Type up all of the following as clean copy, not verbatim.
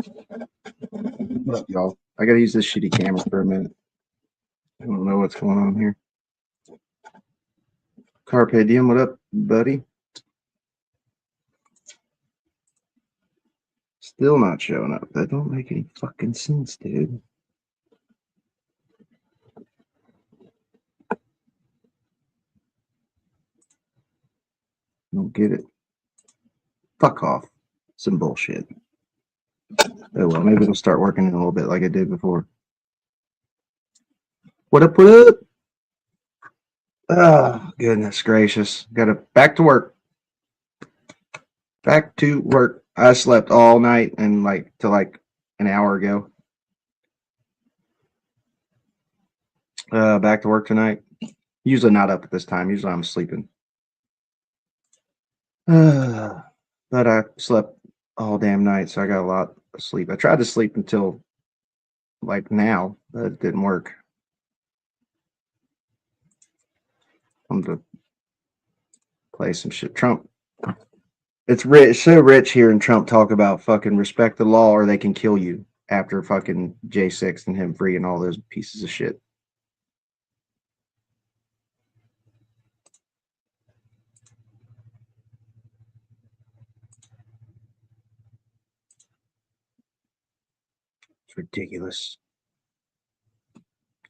What up, y'all? I gotta use this shitty camera for a minute. I don't know what's going on here. Carpe diem, what up, buddy? Still not showing up. That don't make any fucking sense, dude. Don't get it. Fuck off. Some bullshit. Oh well, maybe it'll start working in a little bit like it did before. What up, what up? Oh, goodness gracious. Gotta back to work. Back to work. I slept all night and till an hour ago. Back to work tonight. Usually not up at this time. Usually I'm sleeping. But I slept all damn night, so I got a lot of sleep. I tried to sleep until like now, but it didn't work. I'm gonna play some shit. Trump. It's rich, so rich hearing Trump talk about fucking respect the law or they can kill you after fucking J6 and him free and all those pieces of shit. It's ridiculous.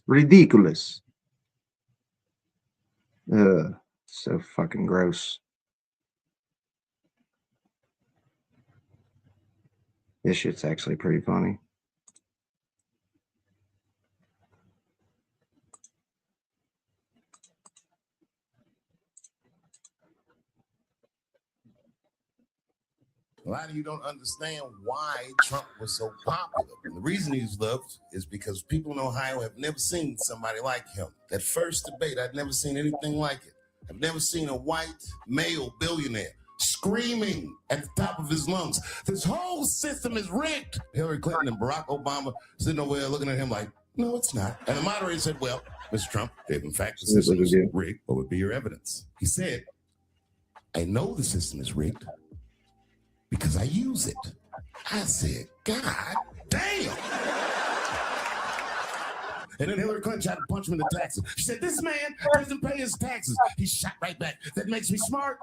Ridiculous. So fucking gross. This shit's actually pretty funny. A lot of you don't understand why Trump was so popular. And the reason he's loved is because people in Ohio have never seen somebody like him. That first debate, I'd never seen anything like it. I've never seen a white male billionaire screaming at the top of his lungs, this whole system is rigged. Hillary Clinton and Barack Obama sitting over there looking at him like, no, it's not. And the moderator said, well, Mr. Trump, if in fact the system is rigged, what would be your evidence? He said, I know the system is rigged because I use it. I said, God damn. And then Hillary Clinton tried to punch him in the taxes. She said, this man doesn't pay his taxes. He shot right back. That makes me smart.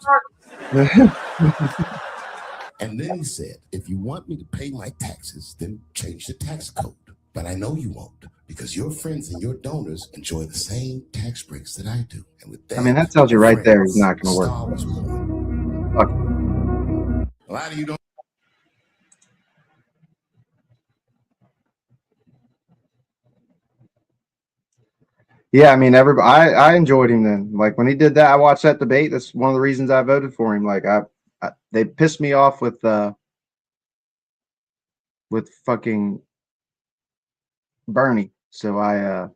And then he said, if you want me to pay my taxes, then change the tax code. But I know you won't, because your friends and your donors enjoy the same tax breaks that I do. And with that, I mean, that tells you right there it's not going to work. Okay. A lot of you don't. Yeah, I mean, I enjoyed him then. Like when he did that, I watched that debate. That's one of the reasons I voted for him. Like they pissed me off with fucking Bernie. So I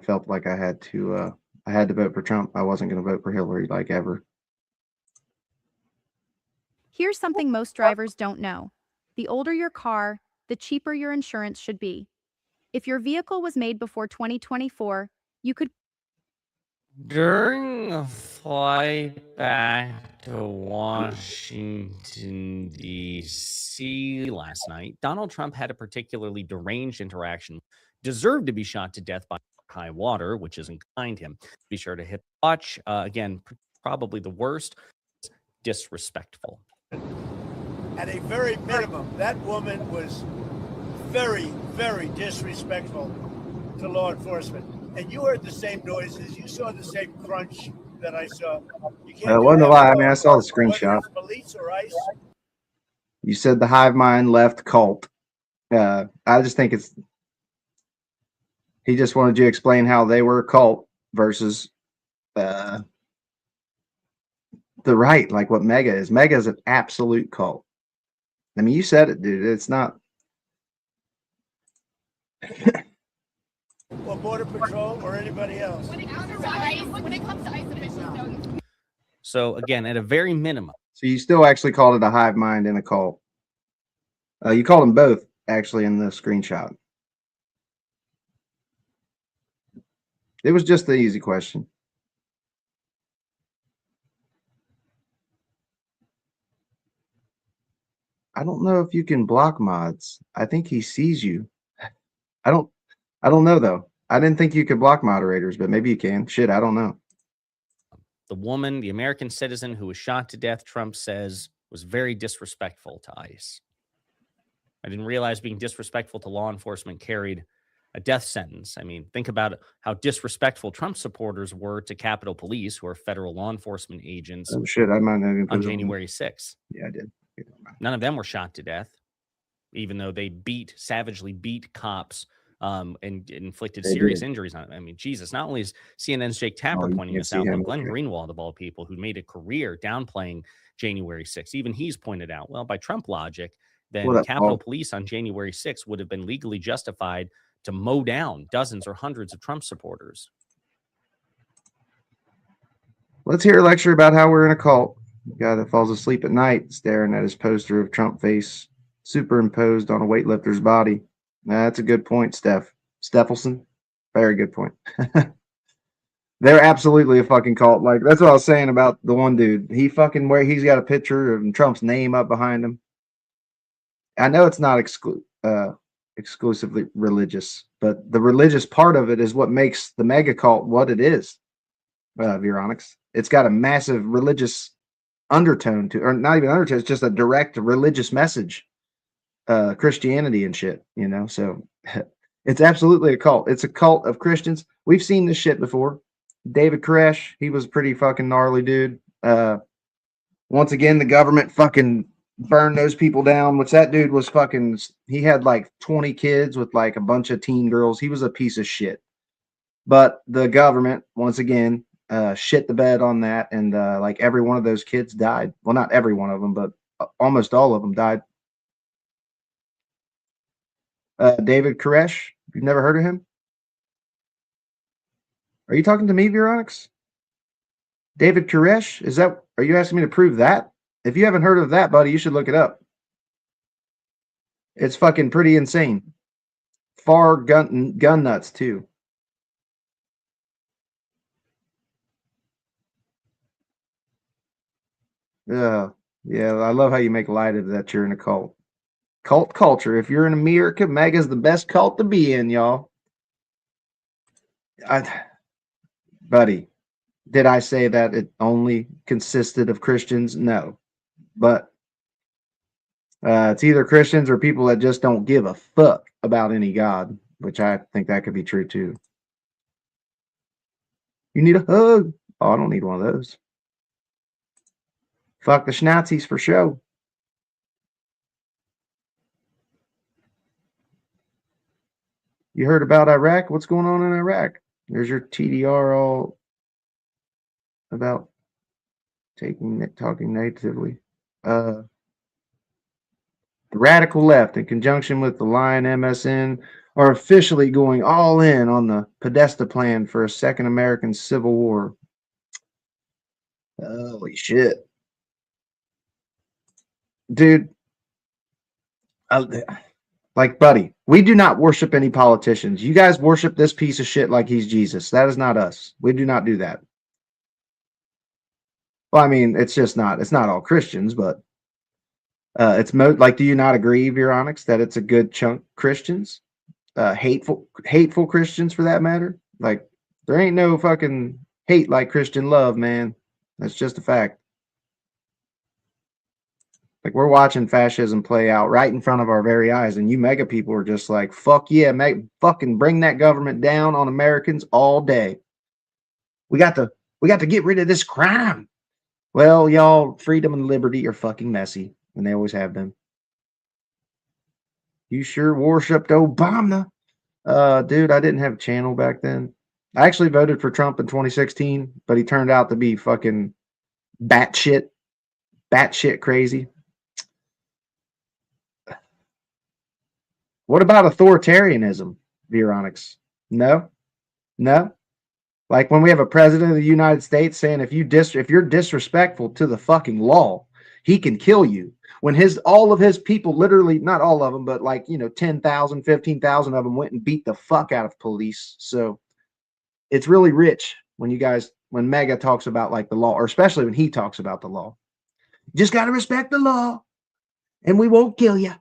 felt like I had to vote for Trump. I wasn't going to vote for Hillary like ever. Here's something most drivers don't know. The older your car, the cheaper your insurance should be. If your vehicle was made before 2024, you could... During a flight back to Washington, D.C. last night, Donald Trump had a particularly deranged interaction, deserved to be shot to death by high water, which isn't kind him. Be sure to hit watch. Again, probably the worst. Disrespectful. At a very minimum, that woman was very, very disrespectful to law enforcement. And you heard the same noises. You saw the same crunch that I saw. It wasn't a lie. I mean, I saw the screenshot. Police or ICE. You said the hive mind left cult. I just think it's... He just wanted you to explain how they were a cult versus the right, like what MAGA is. MAGA is an absolute cult. I mean, you said it, dude. It's not... Or Border Patrol or anybody else. When it comes to ICE officials, so again, at a very minimum. So you still actually called it a hive mind and a cult. You called them both actually in the screenshot. It was just the easy question. I don't know if you can block mods. I think he sees you. I don't know though. I didn't think you could block moderators, but maybe you can. Shit, I don't know. The woman, the American citizen who was shot to death, Trump says, was very disrespectful to ICE. I didn't realize being disrespectful to law enforcement carried a death sentence. I mean, think about how disrespectful Trump supporters were to Capitol Police, who are federal law enforcement agents, Oh shit, I might not even put on it January 6th. Yeah, I did. None of them were shot to death, even though they savagely beat cops and inflicted They serious did. injuries on it. I mean, Jesus, not only is CNN's Jake Tapper you pointing can't this see out, him but Glenn up here. Greenwald, of all people, who made a career downplaying January 6th, even he's pointed out, well, by Trump logic, then What up, Capitol Paul? Police on January 6th would have been legally justified to mow down dozens or hundreds of Trump supporters. Let's hear a lecture about how we're in a cult. The guy that falls asleep at night staring at his poster of Trump face superimposed on a weightlifter's body. That's a good point, Stephelson. Very good point. They're absolutely a fucking cult. Like, that's what I was saying about the one dude. He's got a picture of Trump's name up behind him. I know it's not exclusively religious, but the religious part of it is what makes the mega cult what it is. Veronix. It's got a massive religious undertone to, or not even undertone. It's just a direct religious message. Christianity and shit, you know. So it's absolutely a cult. It's a cult of Christians. We've seen this shit before. David Koresh, he was a pretty fucking gnarly dude. Once again, the government fucking burned those people down, which that dude was fucking, he had like 20 kids with like a bunch of teen girls. He was a piece of shit. But the government, once again, shit the bed on that. And like every one of those kids died. Well, not every one of them, but almost all of them died. David Koresh, you've never heard of him? Are you talking to me, Veronix? David Koresh? Are you asking me to prove that? If you haven't heard of that, buddy, you should look it up. It's fucking pretty insane. Far gun nuts, too. Yeah, I love how you make light of that you're in a cult. Cult culture. If you're in America, MAGA's the best cult to be in, y'all. Buddy, did I say that it only consisted of Christians? No. But it's either Christians or people that just don't give a fuck about any God, which I think that could be true too. You need a hug? Oh, I don't need one of those. Fuck the Schnauzis for show. You heard about Iraq? What's going on in Iraq? There's your TDR all about talking negatively. The radical left, in conjunction with the Lion MSN, are officially going all in on the Podesta plan for a second American Civil War. Holy shit. Dude, like, buddy, we do not worship any politicians. You guys worship this piece of shit like he's Jesus. That is not us. We do not do that. Well, I mean, it's not all Christians, but do you not agree, Veronix, that it's a good chunk Christians? Hateful Christians for that matter? Like, there ain't no fucking hate like Christian love, man. That's just a fact. Like, we're watching fascism play out right in front of our very eyes, and you mega people are just like, fuck yeah, fucking bring that government down on Americans all day. We got to get rid of this crime. Well, y'all, freedom and liberty are fucking messy, and they always have been. You sure worshipped Obama. Dude, I didn't have a channel back then. I actually voted for Trump in 2016, but he turned out to be fucking batshit crazy. What about authoritarianism, Veronix? No. Like when we have a president of the United States saying if you're disrespectful to the fucking law, he can kill you. When all of his people, literally not all of them, but like 10,000, 15,000 of them went and beat the fuck out of police. So it's really rich when MAGA talks about like the law, or especially when he talks about the law. You just got to respect the law. and we won't kill you.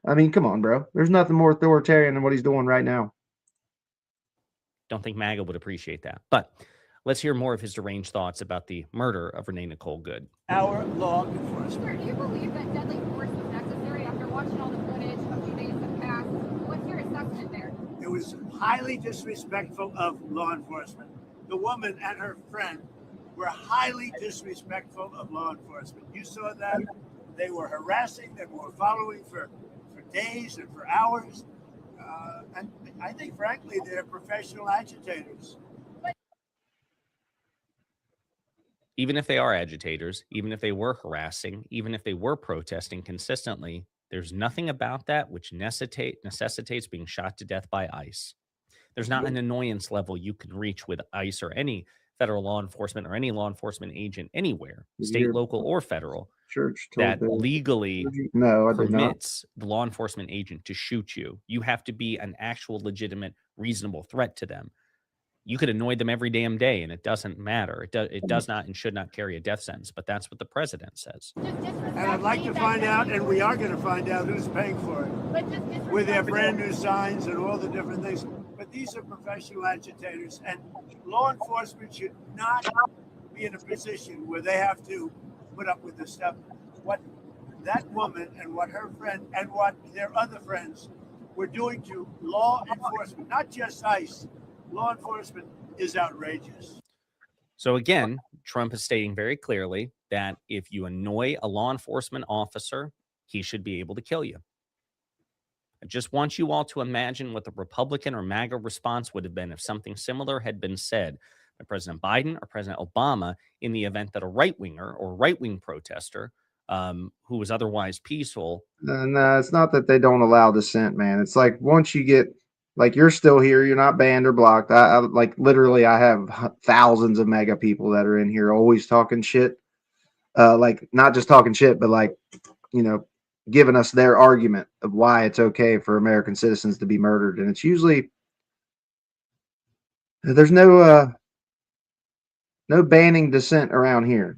I mean, come on, bro. There's nothing more authoritarian than what he's doing right now. Don't think MAGA would appreciate that. But let's hear more of his deranged thoughts about the murder of Renee Nicole Good. Our law enforcement. Sir, do you believe that deadly force was necessary after watching all the footage a few days have passed? What's your assessment there? It was highly disrespectful of law enforcement. The woman and her friend were highly disrespectful of law enforcement. You saw that. They were harassing, they were following for days and for hours. And I think, frankly, they're professional agitators. Even if they are agitators, even if they were harassing, even if they were protesting consistently, there's nothing about that which necessitates being shot to death by ICE. There's not an annoyance level you can reach with ICE or any federal law enforcement or any law enforcement agent anywhere, state, local, or federal, Church that legally no, I did not. permits the law enforcement agent to shoot you. You have to be an actual, legitimate, reasonable threat to them. You could annoy them every damn day, and it doesn't matter. It does not and should not carry a death sentence. But that's what the president says. And I'd like to find out, and we are going to find out, who's paying for it with their brand new signs and all the different things. But these are professional agitators, and law enforcement should not be in a position where they have to put up with this stuff. What that woman and what her friend and what their other friends were doing to law enforcement, not just ICE, law enforcement, is outrageous. So again, Trump is stating very clearly that if you annoy a law enforcement officer, he should be able to kill you. I just want you all to imagine what the Republican or MAGA response would have been if something similar had been said by President Biden or President Obama in the event that a right-winger or right-wing protester who was otherwise peaceful. No, it's not that they don't allow dissent, man. It's like once you get, like, you're still here, you're not banned or blocked. I like literally, I have thousands of MAGA people that are in here always talking shit. Like not just talking shit, but like, you know, giving us their argument of why it's okay for American citizens to be murdered. And it's usually, there's no banning dissent around here.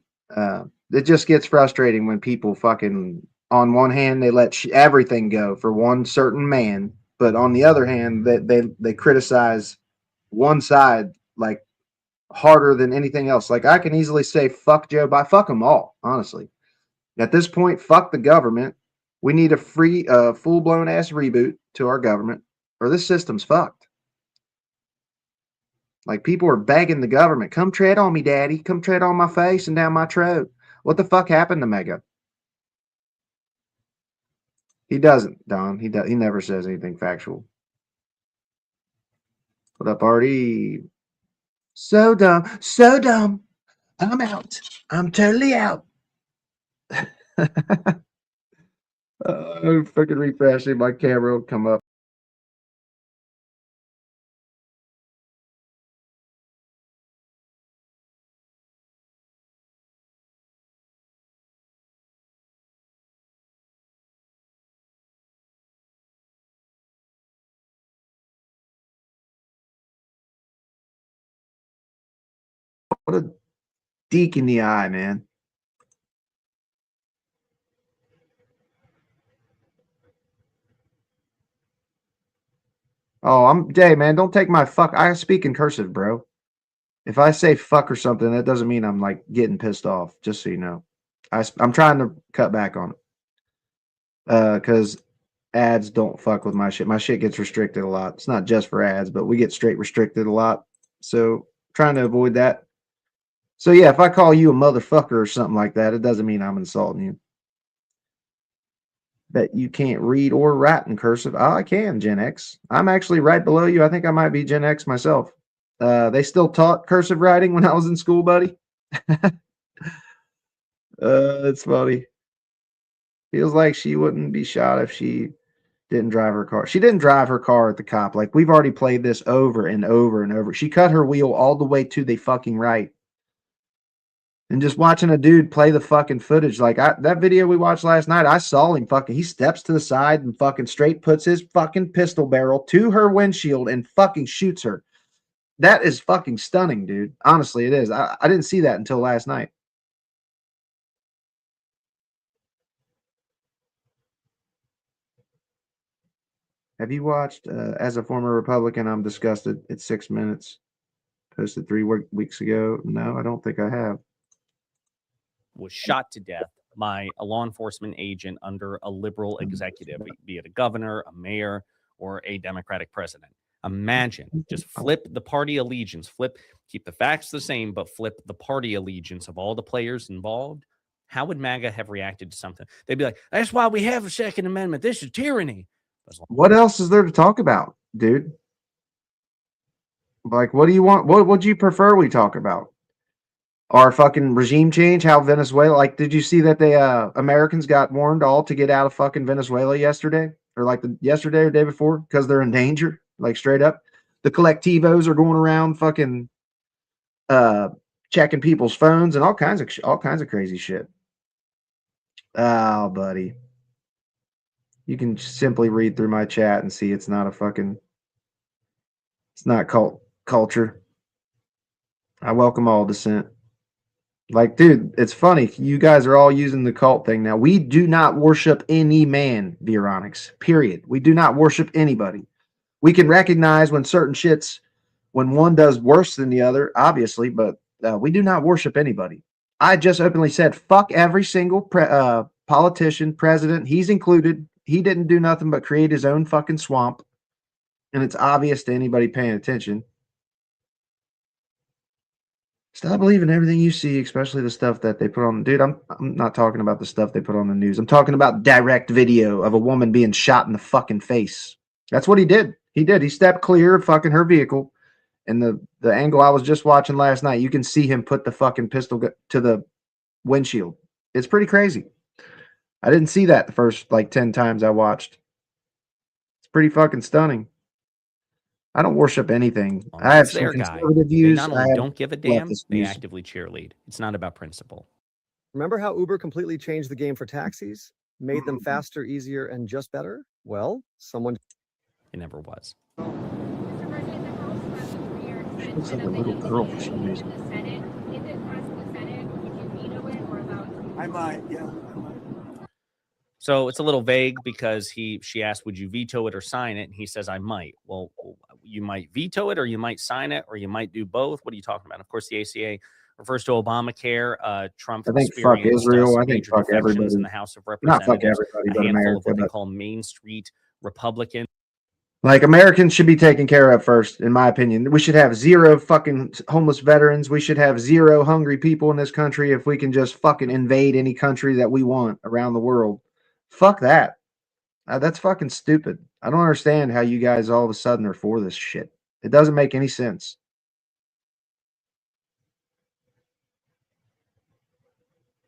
It just gets frustrating when people fucking, on one hand, they let everything go for one certain man, but on the other hand, they criticize one side like harder than anything else. Like I can easily say fuck Joe Biden, fuck them all, honestly. At this point, fuck the government. We need a free, full-blown ass reboot to our government, or this system's fucked. Like people are begging the government, come tread on me, daddy. Come tread on my face and down my throat. What the fuck happened to MAGA? He doesn't, Don. He never says anything factual. What up, Artie? So dumb. So dumb. I'm out. I'm totally out. Freaking refreshing. My camera will come up. What a deek in the eye, man. Oh, Jay, man, don't take my fuck. I speak in cursive, bro. If I say fuck or something, that doesn't mean I'm like getting pissed off, just so you know. I'm trying to cut back on it. Because ads don't fuck with my shit. My shit gets restricted a lot. It's not just for ads, but we get straight restricted a lot. So trying to avoid that. So yeah, if I call you a motherfucker or something like that, it doesn't mean I'm insulting you. Bet you can't read or write in cursive. Oh, I can, Gen X. I'm actually right below you. I think I might be Gen X myself. They still taught cursive writing when I was in school, buddy. It's funny. Feels like she wouldn't be shot if she didn't drive her car. She didn't drive her car at the cop. Like, we've already played this over and over and over. She cut her wheel all the way to the fucking right. And just watching a dude play the fucking footage, like that video we watched last night, I saw him fucking, he steps to the side and fucking straight puts his fucking pistol barrel to her windshield and fucking shoots her. That is fucking stunning, dude. Honestly, it is. I didn't see that until last night. Have you watched, as a former Republican, I'm disgusted. It's 6 minutes. Posted 3 weeks ago. No, I don't think I have. Was shot to death by a law enforcement agent under a liberal executive, be it a governor, a mayor, or a Democratic president. Imagine, just flip the party allegiance, keep the facts the same, but flip the party allegiance of all the players involved. How would MAGA have reacted to something? They'd be like, that's why we have a Second Amendment. This is tyranny. What else is there to talk about, dude? Like, what do you want? What would you prefer we talk about? Our fucking regime change? How Venezuela? Like, did you see that they Americans got warned all to get out of fucking Venezuela yesterday, or like yesterday or day before, because they're in danger? Like, straight up, the collectivos are going around fucking checking people's phones and all kinds of crazy shit. Oh, buddy. You can simply read through my chat and see it's not culture. I welcome all dissent. Like, dude, it's funny. You guys are all using the cult thing now. We do not worship any man, Veronix, period. We do not worship anybody. We can recognize when when one does worse than the other, obviously, but we do not worship anybody. I just openly said, fuck every single politician, president, he's included. He didn't do nothing but create his own fucking swamp. And it's obvious to anybody paying attention. Stop believing everything you see, especially the stuff that they put on. Dude, I'm not talking about the stuff they put on the news. I'm talking about direct video of a woman being shot in the fucking face. That's what he did. He stepped clear of fucking her vehicle. And the angle I was just watching last night, you can see him put the fucking pistol to the windshield. It's pretty crazy. I didn't see that the first 10 times I watched. It's pretty fucking stunning. I don't worship anything. I have some conservative views. They not only don't give a damn, they actively cheerlead. It's not about principle. Remember how Uber completely changed the game for taxis? Made them faster, easier, and just better? Well, someone... It never was. Mr. President, the House passed a 3-year extension Looks like a of the little EPA girl for some in reason. the Senate. If it passes the Senate, would you veto it or allow it? I might, yeah. So it's a little vague because she asked, would you veto it or sign it? And he says, I might. Well, you might veto it or you might sign it or you might do both. What are you talking about? Of course, the ACA refers to Obamacare. Trump I think fuck Israel. I think fuck everybody. In the House of Not fuck Representatives. everybody, A but handful America. of what they But call Main Street Republicans. like, Americans should be taken care of first, in my opinion. We should have zero fucking homeless veterans. We should have zero hungry people in this country if we can just fucking invade any country that we want around the world. Fuck that. That's fucking stupid. I don't understand how you guys all of a sudden are for this shit. It doesn't make any sense.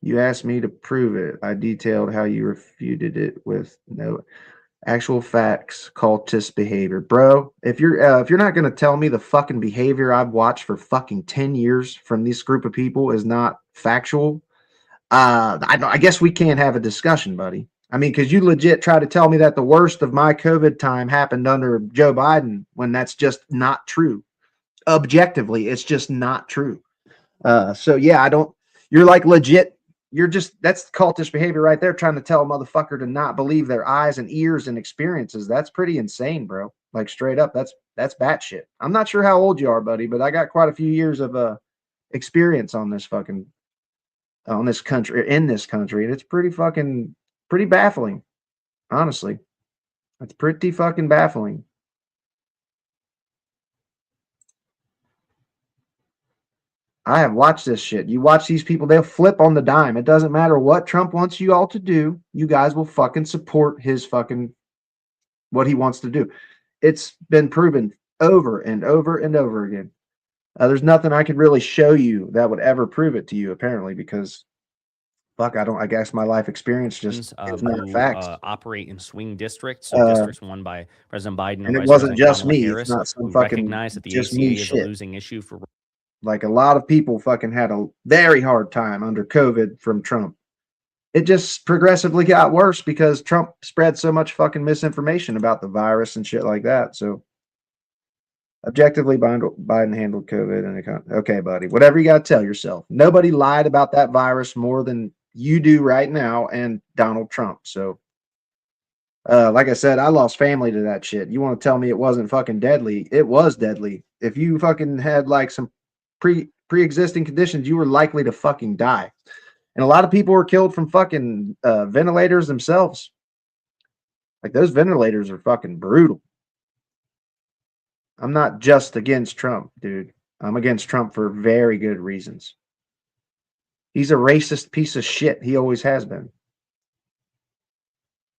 You asked me to prove it. I detailed how you refuted it with no actual facts, cultist behavior. Bro, if you're not going to tell me the fucking behavior I've watched for fucking 10 years from this group of people is not factual, I guess we can't have a discussion, buddy. I mean, because you legit try to tell me that the worst of my COVID time happened under Joe Biden when that's just not true. Objectively, it's just not true. So yeah, you're like legit. That's cultish behavior right there, trying to tell a motherfucker to not believe their eyes and ears and experiences. That's pretty insane, bro. Like, straight up, that's batshit. I'm not sure how old you are, buddy, but I got quite a few years of experience on this country, and it's pretty baffling. Honestly, it's pretty fucking baffling. I have watched this shit. You watch these people, they'll flip on the dime. It doesn't matter what Trump wants you all to do. You guys will fucking support his fucking what he wants to do. It's been proven over and over and over again. There's nothing I could really show you that would ever prove it to you, apparently, because fuck, I guess my life experience just is not facts. Operate in swing districts, so districts won by President Biden and it Vice wasn't President just Kamala me. Harris, It's not some who fucking recognize that the just ACA me is shit. a losing issue for. Like, a lot of people fucking had a very hard time under COVID from Trump. It just progressively got worse because Trump spread so much fucking misinformation about the virus and shit like that. So objectively, Biden handled COVID and okay, buddy, whatever you got to tell yourself. Nobody lied about that virus more than you do right now and Donald Trump. So Like I said, I lost family to that shit. You want to tell me it wasn't fucking deadly? It was deadly. If you fucking had like some pre-existing conditions, you were likely to fucking die. And a lot of people were killed from fucking ventilators themselves. Like those ventilators are fucking brutal. I'm not just against Trump, dude. I'm against Trump for very good reasons. He's a racist piece of shit. He always has been.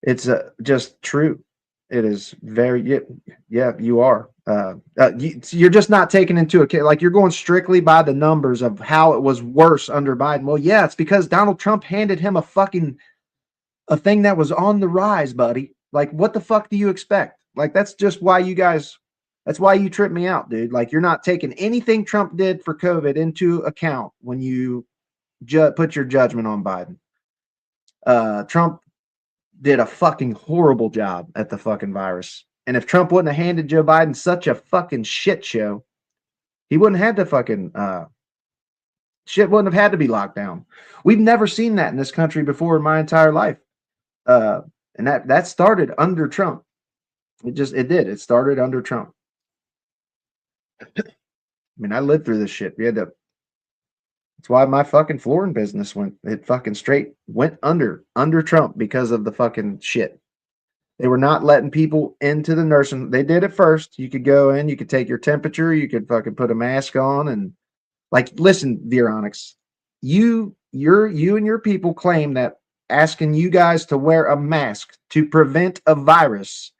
It's just true. It is very, yeah, you are. You're just not taking into account, like you're going strictly by the numbers of how it was worse under Biden. Well, yeah, it's because Donald Trump handed him a thing that was on the rise, buddy. Like, what the fuck do you expect? Like, that's just why that's why you trip me out, dude. Like, you're not taking anything Trump did for COVID into account when you put your judgment on Biden. Trump did a fucking horrible job at the fucking virus. And if Trump wouldn't have handed Joe Biden such a fucking shit show, he wouldn't have to fucking shit wouldn't have had to be locked down. We've never seen that in this country before in my entire life. And that started under Trump. It did. It started under Trump. I mean, I lived through this shit. That's why my fucking flooring business went under Trump because of the fucking shit. They were not letting people into the nursing. They did it first. You could go in, you could take your temperature, you could fucking put a mask on, and like, listen, Veronix, you and your people claim that asking you guys to wear a mask to prevent a virus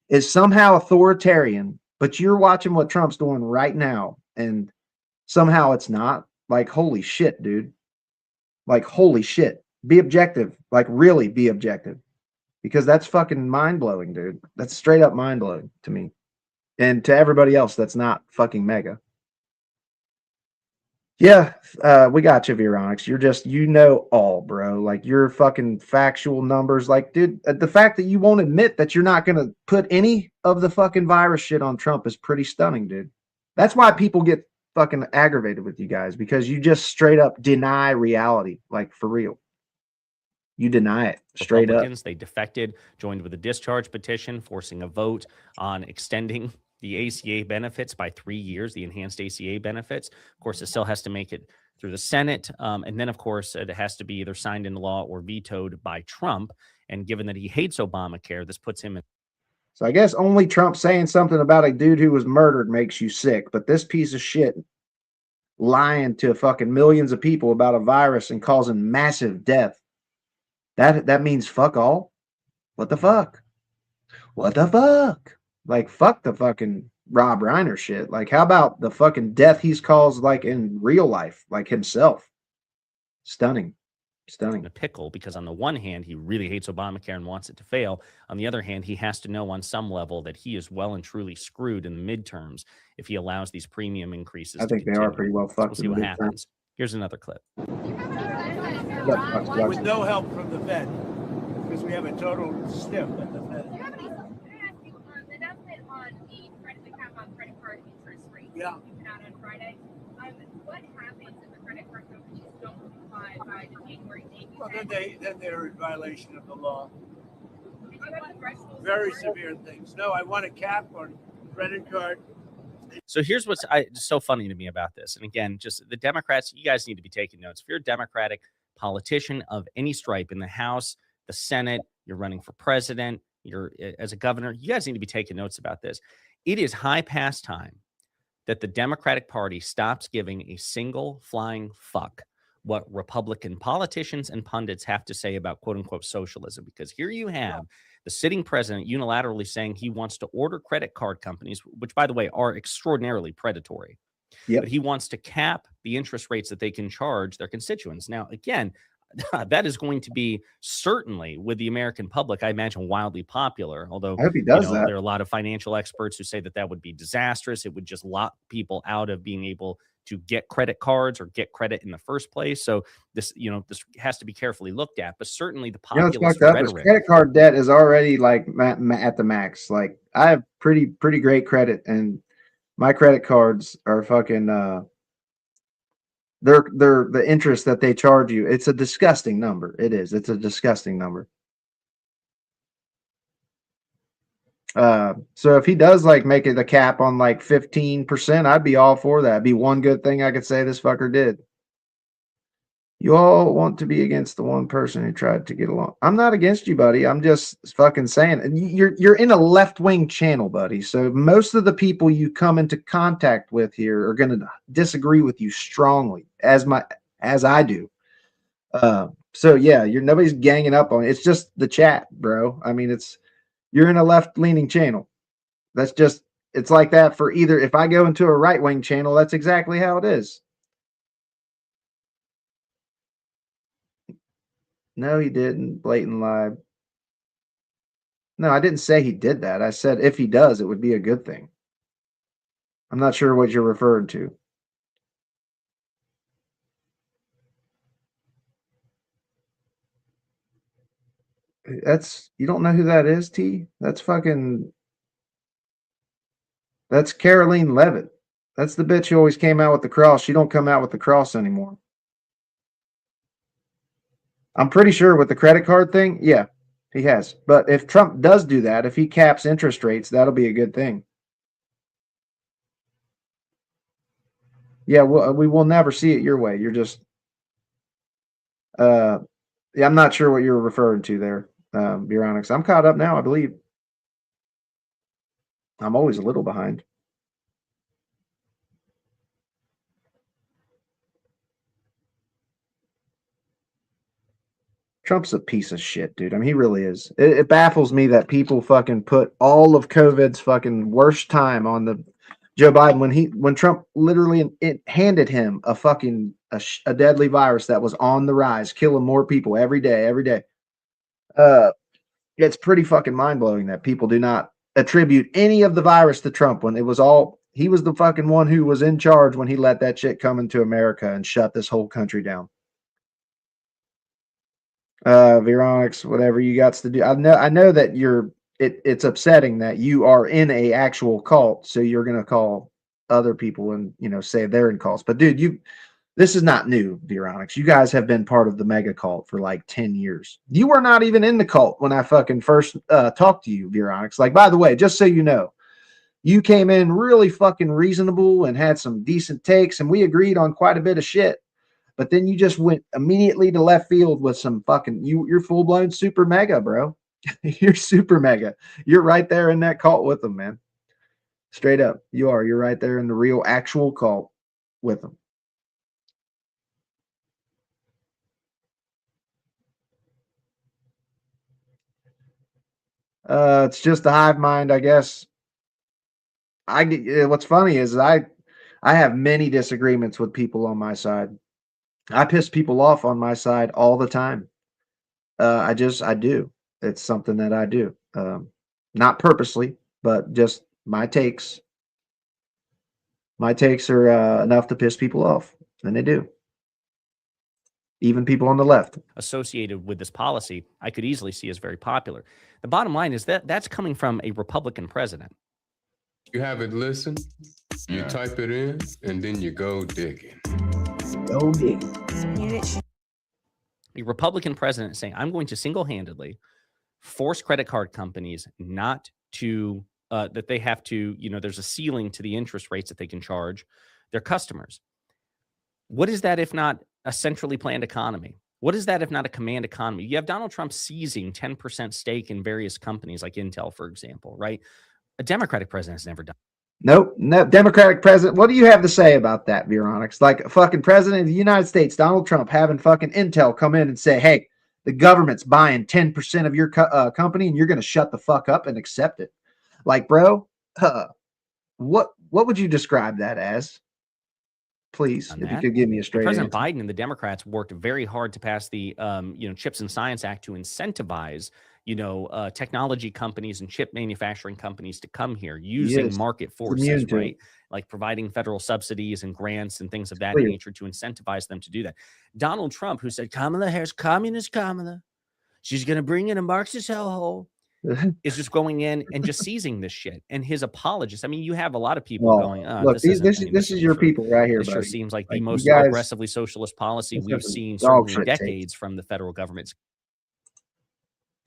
is somehow authoritarian, but you're watching what Trump's doing right now, and somehow it's not. Like, holy shit, dude. Like, holy shit. Be objective. Like, really be objective. Because that's fucking mind-blowing, dude. That's straight up mind-blowing to me. And to everybody else that's not fucking MAGA. Yeah, we got you, Veronix. You're just, all, bro. Like, your fucking factual numbers. Like, dude, the fact that you won't admit that you're not going to put any of the fucking virus shit on Trump is pretty stunning, dude. That's why people get fucking aggravated with you guys, because you just straight up deny reality, like for real. You deny it straight up. They defected, joined with a discharge petition, forcing a vote on extending the ACA benefits by 3 years, the enhanced ACA benefits. Of course, it still has to make it through the Senate. And then, of course, it has to be either signed into law or vetoed by Trump. And given that he hates Obamacare, this puts him in. So I guess only Trump saying something about a dude who was murdered makes you sick. But this piece of shit lying to fucking millions of people about a virus and causing massive death, that means fuck all. What the fuck? What the fuck? Like, fuck the fucking Rob Reiner shit. Like, how about the fucking death he's caused, like, in real life, like himself? Stunning. In a pickle, because on the one hand, he really hates Obamacare and wants it to fail. On the other hand, he has to know on some level that he is well and truly screwed in the midterms if he allows these premium increases. I think they are pretty well fucked. We'll see what happens. Here's another clip. With no help from the Fed, because we have a total stiff at the Fed. The announcement on the cap on credit card interest rates. Yeah. Came out on Friday. What happens if the credit card companies don't comply by the January date? Well, then they're in violation of the law. Did you have the threshold? Very severe things. No, I want a cap on credit card. So here's what's so funny to me about this. And again, just the Democrats, you guys need to be taking notes. If you're a Democratic politician of any stripe in the House, the Senate, you're running for president, you're as a governor, you guys need to be taking notes about this. It is high past time that the Democratic Party stops giving a single flying fuck what Republican politicians and pundits have to say about quote unquote socialism. Because here you have the sitting president unilaterally saying he wants to order credit card companies, which by the way are extraordinarily predatory. Yep. But he wants to cap the interest rates that they can charge their constituents. Now, again, that is going to be certainly with the American public, I imagine, wildly popular. Although I hope he does that. There are a lot of financial experts who say that would be disastrous. It would just lock people out of being able to get credit cards or get credit in the first place. So this has to be carefully looked at. But certainly the populist rhetoric. Credit card debt is already like at the max. Like, I have pretty great credit, and my credit cards are fucking. They're the interest that they charge you. It's a disgusting number. It is. It's a disgusting number. So if he does like make it a cap on like 15%, I'd be all for that. It'd be one good thing I could say this fucker did. You all want to be against the one person who tried to get along. I'm not against you, buddy. I'm just fucking saying. And you're in a left-wing channel, buddy. So most of the people you come into contact with here are going to disagree with you strongly, as I do. So yeah, nobody's ganging up on it. It's just the chat, bro. I mean, you're in a left-leaning channel. It's like that for either. If I go into a right-wing channel, that's exactly how it is. No, he didn't. Blatant lie. No, I didn't say he did that. I said if he does, it would be a good thing. I'm not sure what you're referring to. You don't know who that is, T? That's Caroline Levitt. That's the bitch who always came out with the cross. She don't come out with the cross anymore. I'm pretty sure with the credit card thing, yeah, he has. But if Trump does do that, if he caps interest rates, that'll be a good thing. Yeah, we will never see it your way. You're just, yeah, I'm not sure what you're referring to there, Buronix. I'm caught up now, I believe. I'm always a little behind. Trump's a piece of shit, dude. I mean, he really is. It baffles me that people fucking put all of COVID's fucking worst time on the Joe Biden when Trump literally handed him a deadly virus that was on the rise, killing more people every day. It's pretty fucking mind blowing that people do not attribute any of the virus to Trump when he was the fucking one who was in charge when he let that shit come into America and shut this whole country down. Veronix, whatever you got to do. I know that it's upsetting that you are in a actual cult, so you're gonna call other people and say they're in cults. But dude, this is not new, Veronix. You guys have been part of the MAGA cult for like 10 years. You were not even in the cult when I fucking first talked to you, Veronix. Like, by the way, just so you know, you came in really fucking reasonable and had some decent takes, and we agreed on quite a bit of shit. But then you just went immediately to left field with some fucking you're full blown super mega, bro. You're super mega. You're right there in that cult with them, man. Straight up. You're right there in the real actual cult with them. It's just a hive mind, I guess. What's funny is I have many disagreements with people on my side. I piss people off on my side all the time. I do. It's something that I do. Not purposely, but just my takes. My takes are enough to piss people off, and they do. Even people on the left. Associated with this policy, I could easily see as very popular. The bottom line is that's coming from a Republican president. You have it listened, you type it in, and then you go digging. Go digging. A Republican president saying, I'm going to single-handedly force credit card companies not to, that they have to, there's a ceiling to the interest rates that they can charge their customers. What is that if not a centrally planned economy? What is that if not a command economy? You have Donald Trump seizing 10% stake in various companies like Intel, for example, right? A Democratic president has never done. Nope, no Democratic president. What do you have to say about that, Veronix? Like a fucking president of the United States, Donald Trump, having fucking Intel come in and say, hey, the government's buying 10% of your company and you're going to shut the fuck up and accept it. Like, bro, what would you describe that as? Please, if you could give me a straight President answer. Biden and the Democrats worked very hard to pass the Chips and Science Act to incentivize technology companies and chip manufacturing companies to come here using market forces, right? Like providing federal subsidies and grants and things of that nature to incentivize them to do that. Donald Trump, who said Kamala Harris, communist Kamala, she's going to bring in a Marxist hellhole, is just going in and just seizing this shit. And his apologists, I mean, you have a lot of people going, look, this is your people right here, This buddy. sure seems like the most aggressively socialist policy we've seen certainly in decades from the federal government.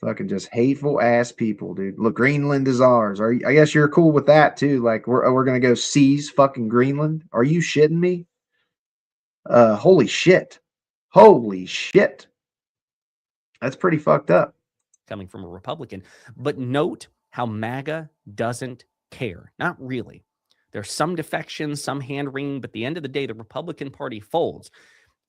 Fucking just hateful ass people, dude. Look, Greenland is ours. I guess you're cool with that too. Like we're gonna go seize fucking Greenland. Are you shitting me? Holy shit. Holy shit. That's pretty fucked up. Coming from a Republican. But note how MAGA doesn't care. Not really. There's some defections, some hand wringing, but at the end of the day, the Republican Party folds.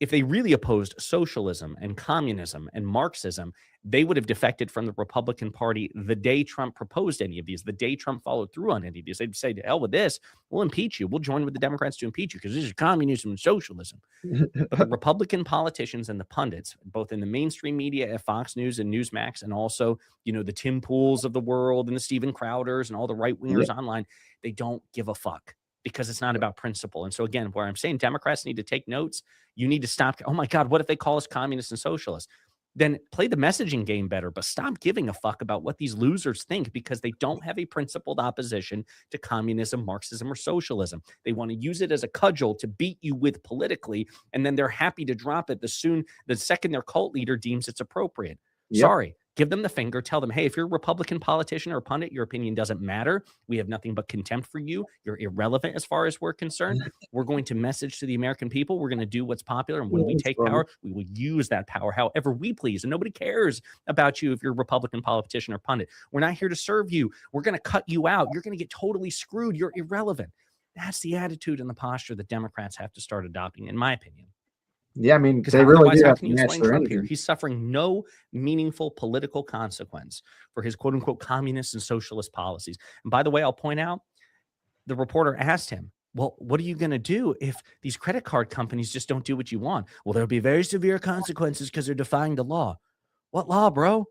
If they really opposed socialism and communism and Marxism, they would have defected from the Republican Party the day Trump proposed any of these, the day Trump followed through on any of these. They'd say, to hell with this. We'll impeach you. We'll join with the Democrats to impeach you because this is communism and socialism. But the Republican politicians and the pundits, both in the mainstream media at Fox News and Newsmax, and also, the Tim Pools of the world and the Steven Crowders and all the right-wingers online, they don't give a fuck because it's not about principle. And so again, where I'm saying Democrats need to take notes, you need to stop. Oh my God, what if they call us communists and socialists? Then play the messaging game better, but stop giving a fuck about what these losers think because they don't have a principled opposition to communism, Marxism, or socialism. They want to use it as a cudgel to beat you with politically, and then they're happy to drop it the second their cult leader deems it's appropriate. Yep. Sorry. Give them the finger. Tell them, hey, if you're a Republican politician or a pundit, your opinion doesn't matter. We have nothing but contempt for you. You're irrelevant as far as we're concerned. We're going to message to the American people. We're going to do what's popular. And when we take power, we will use that power however we please. And nobody cares about you if you're a Republican politician or pundit. We're not here to serve you. We're going to cut you out. You're going to get totally screwed. You're irrelevant. That's the attitude and the posture that Democrats have to start adopting, in my opinion. Yeah, I mean, because they really do how have can to you match explain their Trump here? energy. He's suffering no meaningful political consequence for his quote unquote communist and socialist policies. And by the way, I'll point out the reporter asked him, well, what are you going to do if these credit card companies just don't do what you want? Well, there'll be very severe consequences because they're defying the law. What law, bro?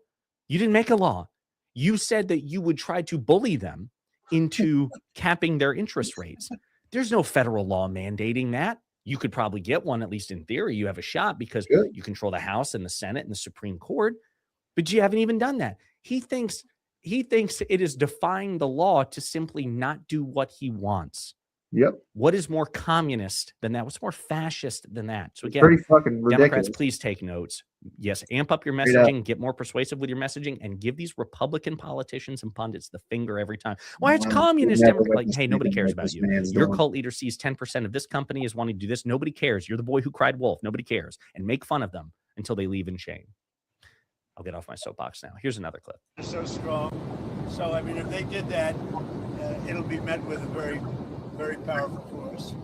You didn't make a law. You said that you would try to bully them into capping their interest rates. There's no federal law mandating that. You could probably get one, at least in theory. You have a shot because you control the House and the Senate and the Supreme Court, but you haven't even done that. He thinks it is defying the law to simply not do what he wants. Yep. What is more communist than that? What's more fascist than that? So again, pretty fucking ridiculous. Democrats, please take notes. Yes, amp up your messaging, get more persuasive with your messaging, and give these Republican politicians and pundits the finger every time. Why it's communist? Like, hey, nobody cares about you. Your cult leader sees 10% of this company is wanting to do this. Nobody cares. You're the boy who cried wolf. Nobody cares. And make fun of them until they leave in shame. I'll get off my soapbox now. Here's another clip. So strong. So, I mean, if they did that, it'll be met with a very, very powerful force.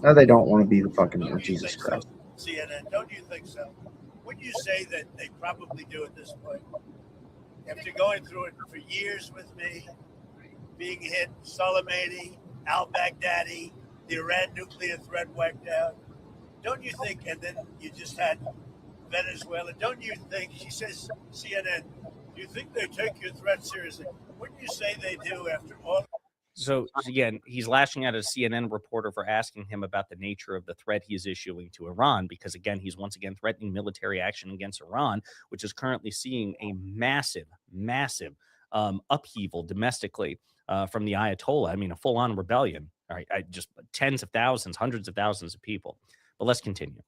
No, they don't want to be the fucking Jesus Christ. CNN, don't you think so? Wouldn't you say that they probably do at this point? After going through it for years with me, being hit, Soleimani, al-Baghdadi, the Iran nuclear threat wiped out, don't you think, and then you just had Venezuela, don't you think, she says, CNN, do you think they take your threat seriously? Wouldn't you say they do after all? So again, he's lashing out at a CNN reporter for asking him about the nature of the threat he is issuing to Iran, because again, he's once again threatening military action against Iran, which is currently seeing a massive upheaval domestically from the Ayatollah. I mean, a full-on rebellion. All right, just tens of thousands, hundreds of thousands of people. But let's continue.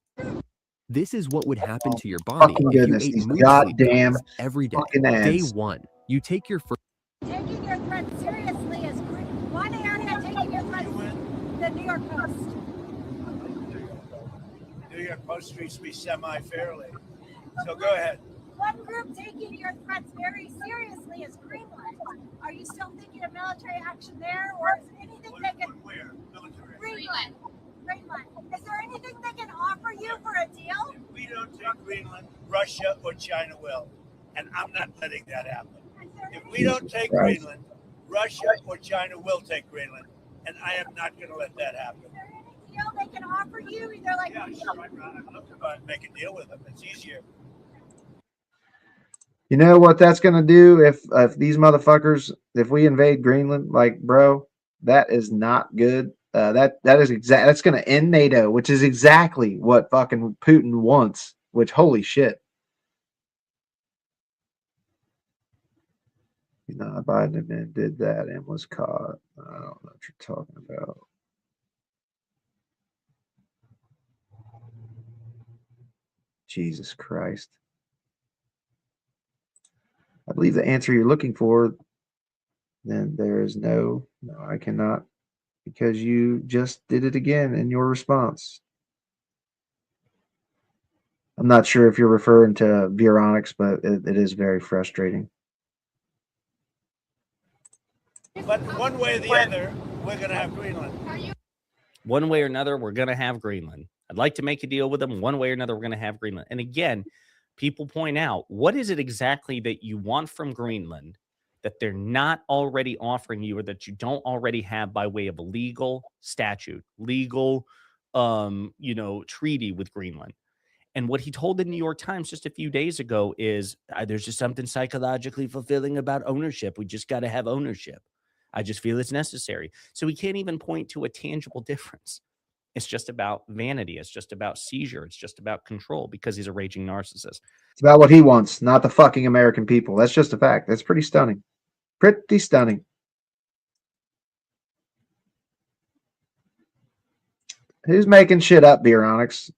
This is what would happen to your body Fucking if goodness, you ate these mood goddamn sleep every day. fucking Day ads. 1, you take your first. Taking your threat seriously is great. One area taking your threat, the New York Post. New York Post treats me semi-fairly. So go ahead. One group taking your threats very seriously is Greenland. Are you still thinking of military action there, or is there anything they can? Where? Military. Greenland. Greenland. Is there anything they can offer you for a deal? If we don't take Greenland, Russia or China will, and I'm not letting that happen. If we don't take Greenland, Russia or China will take Greenland, and I am not going to let that happen. Is there any deal they can offer you? Either like Yeah, sure. I'd love to make a deal with them. It's easier. You know what that's gonna do if these motherfuckers, if we invade Greenland, like, bro, that is not good. That's gonna end NATO, which is exactly what fucking Putin wants. Which, holy shit. You know, Biden did that and was caught. I don't know what you're talking about. Jesus Christ. I believe the answer you're looking for, then there is no, I cannot, because you just did it again in your response. I'm not sure if you're referring to Veronix, but it is very frustrating. But one way or the other, we're going to have Greenland. One way or another, we're going to have Greenland. I'd like to make a deal with them. One way or another, we're going to have Greenland. And again, people point out, what is it exactly that you want from Greenland that they're not already offering you, or that you don't already have by way of a legal statute, legal, treaty with Greenland? And what he told the New York Times just a few days ago is there's just something psychologically fulfilling about ownership. We just got to have ownership. I just feel it's necessary. So we can't even point to a tangible difference. It's just about vanity. It's just about seizure. It's just about control, because he's a raging narcissist. It's about what he wants, not the fucking American people. That's just a fact. That's pretty stunning. Pretty stunning. Who's making shit up, Veronix?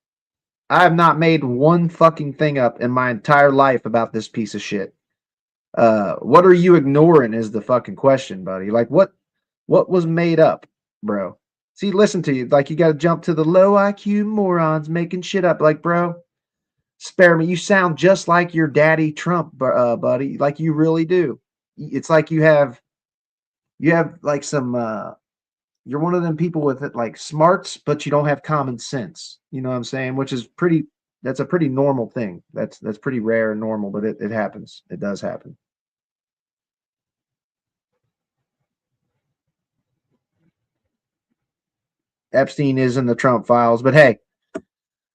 I have not made one fucking thing up in my entire life about this piece of shit. What are you ignoring is the fucking question, buddy. Like, what was made up, bro? See, listen to you. Like, you got to jump to the low IQ morons making shit up. Like, bro, spare me. You sound just like your daddy Trump, buddy. Like, you really do. It's like you have like some, you're one of them people with like smarts, but you don't have common sense. You know what I'm saying? Which is that's a pretty normal thing. That's pretty rare and normal, but it happens. It does happen. Epstein is in the Trump files, but hey,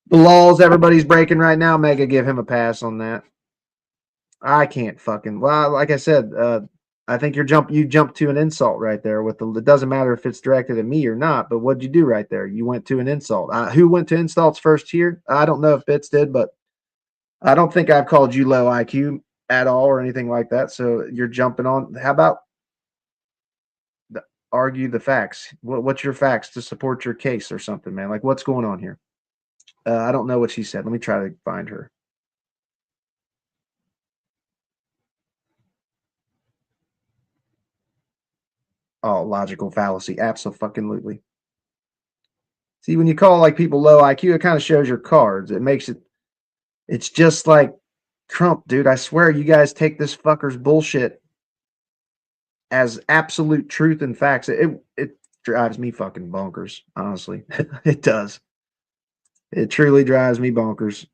the laws everybody's breaking right now, MAGA give him a pass on that. I can't fucking, well, like I said, I think you jumped to an insult right there with it doesn't matter if it's directed at me or not, but what'd you do right there? You went to an insult. Who went to insults first here? I don't know if Bits did, but I don't think I've called you low IQ at all or anything like that. So you're jumping on. How about argue the facts? What's your facts to support your case or something, man? Like, what's going on here? I don't know what she said. Let me try to find her. Oh, logical fallacy. Absolutely. See, when you call like people low IQ, it kind of shows your cards. It makes it, it's just like Trump, dude. I swear you guys take this fucker's bullshit as absolute truth and facts. It drives me fucking bonkers, honestly. It does. It truly drives me bonkers.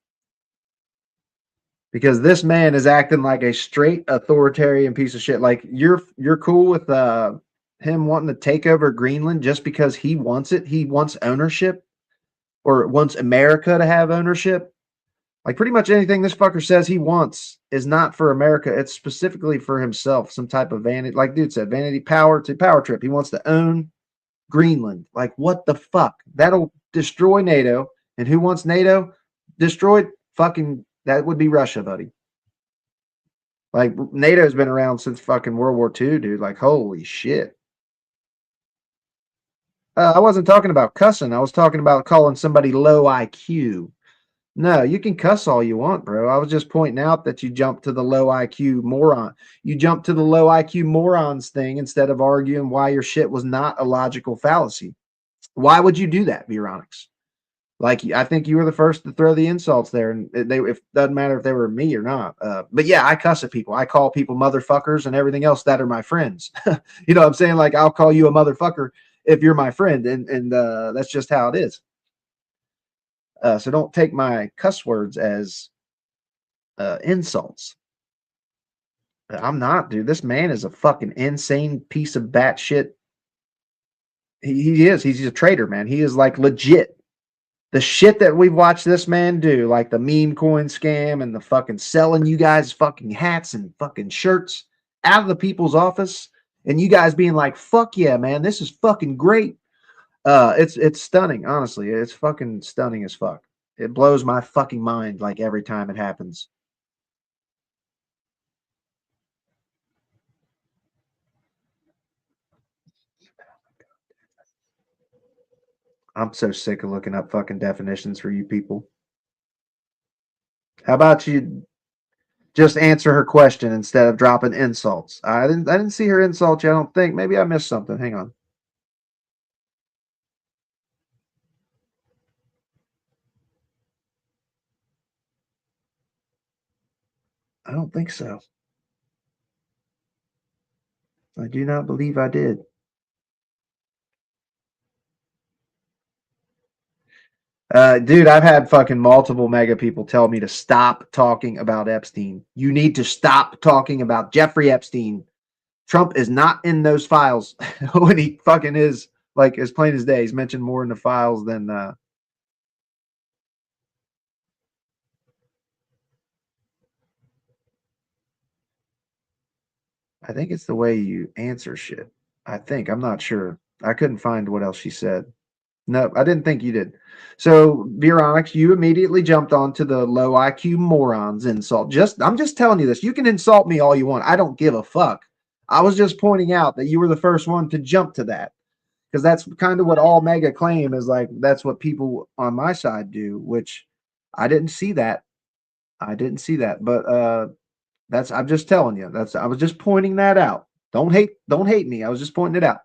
Because this man is acting like a straight authoritarian piece of shit. Like you're cool with him wanting to take over Greenland just because he wants it. He wants ownership, or wants America to have ownership. Like pretty much anything this fucker says he wants is not for America. It's specifically for himself. Some type of vanity, like dude said, vanity power trip. He wants to own Greenland. Like what the fuck? That'll destroy NATO. And who wants NATO destroyed? Fucking, that would be Russia, buddy. Like NATO's been around since fucking World War II, dude. Like holy shit. I wasn't talking about cussing. I was talking about calling somebody low IQ. No, you can cuss all you want, bro. I was just pointing out that you jumped to the low IQ moron. You jumped to the low IQ morons thing instead of arguing why your shit was not a logical fallacy. Why would you do that, Veronix? Like, I think you were the first to throw the insults there, and it doesn't matter if they were me or not. But yeah, I cuss at people. I call people motherfuckers and everything else that are my friends. You know what I'm saying? Like, I'll call you a motherfucker if you're my friend, and that's just how it is. So don't take my cuss words as insults. I'm not, dude. This man is a fucking insane piece of batshit. He is. He's a traitor, man. He is like legit. The shit that we've watched this man do, like the meme coin scam and the fucking selling you guys fucking hats and fucking shirts out of the people's office, and you guys being like, fuck yeah, man, this is fucking great. It's stunning, honestly. It's fucking stunning as fuck. It blows my fucking mind like every time it happens. I'm so sick of looking up fucking definitions for you people. How about you Just answer her question instead of dropping insults. I didn't see her insult you, I don't think. Maybe I missed something. Hang on. I don't think so. I do not believe I did. Dude, I've had fucking multiple MAGA people tell me to stop talking about Epstein. You need to stop talking about Jeffrey Epstein. Trump is not in those files when he fucking is, like, as plain as day. He's mentioned more in the files than I think it's the way you answer shit. I think. I'm not sure. I couldn't find what else she said. No, I didn't think you did. So, Veronix, you immediately jumped onto the low IQ morons insult. I'm just telling you this. You can insult me all you want. I don't give a fuck. I was just pointing out that you were the first one to jump to that. Because that's kind of what all MAGA claim is, like, that's what people on my side do, which I didn't see that. I didn't see that. But I'm just telling you. I was just pointing that out. Don't hate me. I was just pointing it out.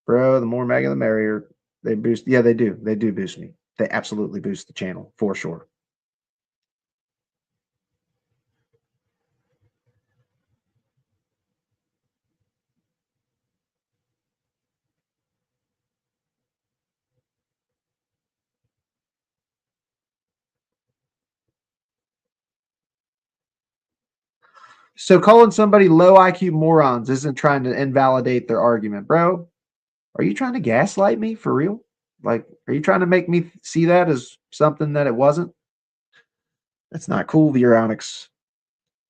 Bro, the more MAGA, the merrier. They boost. Yeah, they do. They do boost me. They absolutely boost the channel for sure. So calling somebody low IQ morons isn't trying to invalidate their argument, bro. Are you trying to gaslight me for real? Like, are you trying to make me see that as something that it wasn't? That's not cool, Veronix,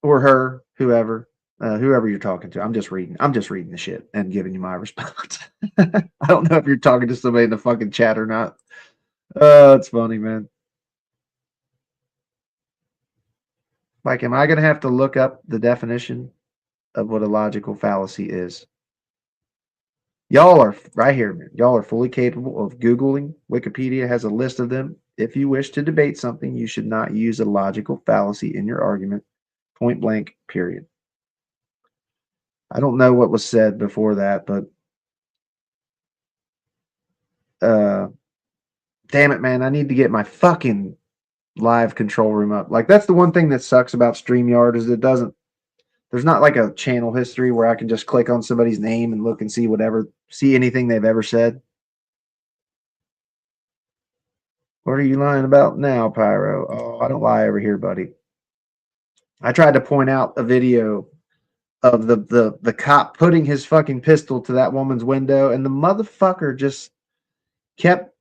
or her, whoever you're talking to. I'm just reading the shit and giving you my response. I don't know if you're talking to somebody in the fucking chat or not. It's funny, man. Like, am I going to have to look up the definition of what a logical fallacy is? Y'all are right here, man. Y'all are fully capable of Googling. Wikipedia has a list of them. If you wish to debate something, you should not use a logical fallacy in your argument. Point blank, period. I don't know what was said before that, but damn it, man. I need to get my fucking live control room up. Like, that's the one thing that sucks about StreamYard is there's not like a channel history where I can just click on somebody's name and look and see anything they've ever said. What are you lying about now, Pyro? Oh, I don't lie over here, buddy. I tried to point out a video of the cop putting his fucking pistol to that woman's window, and the motherfucker just kept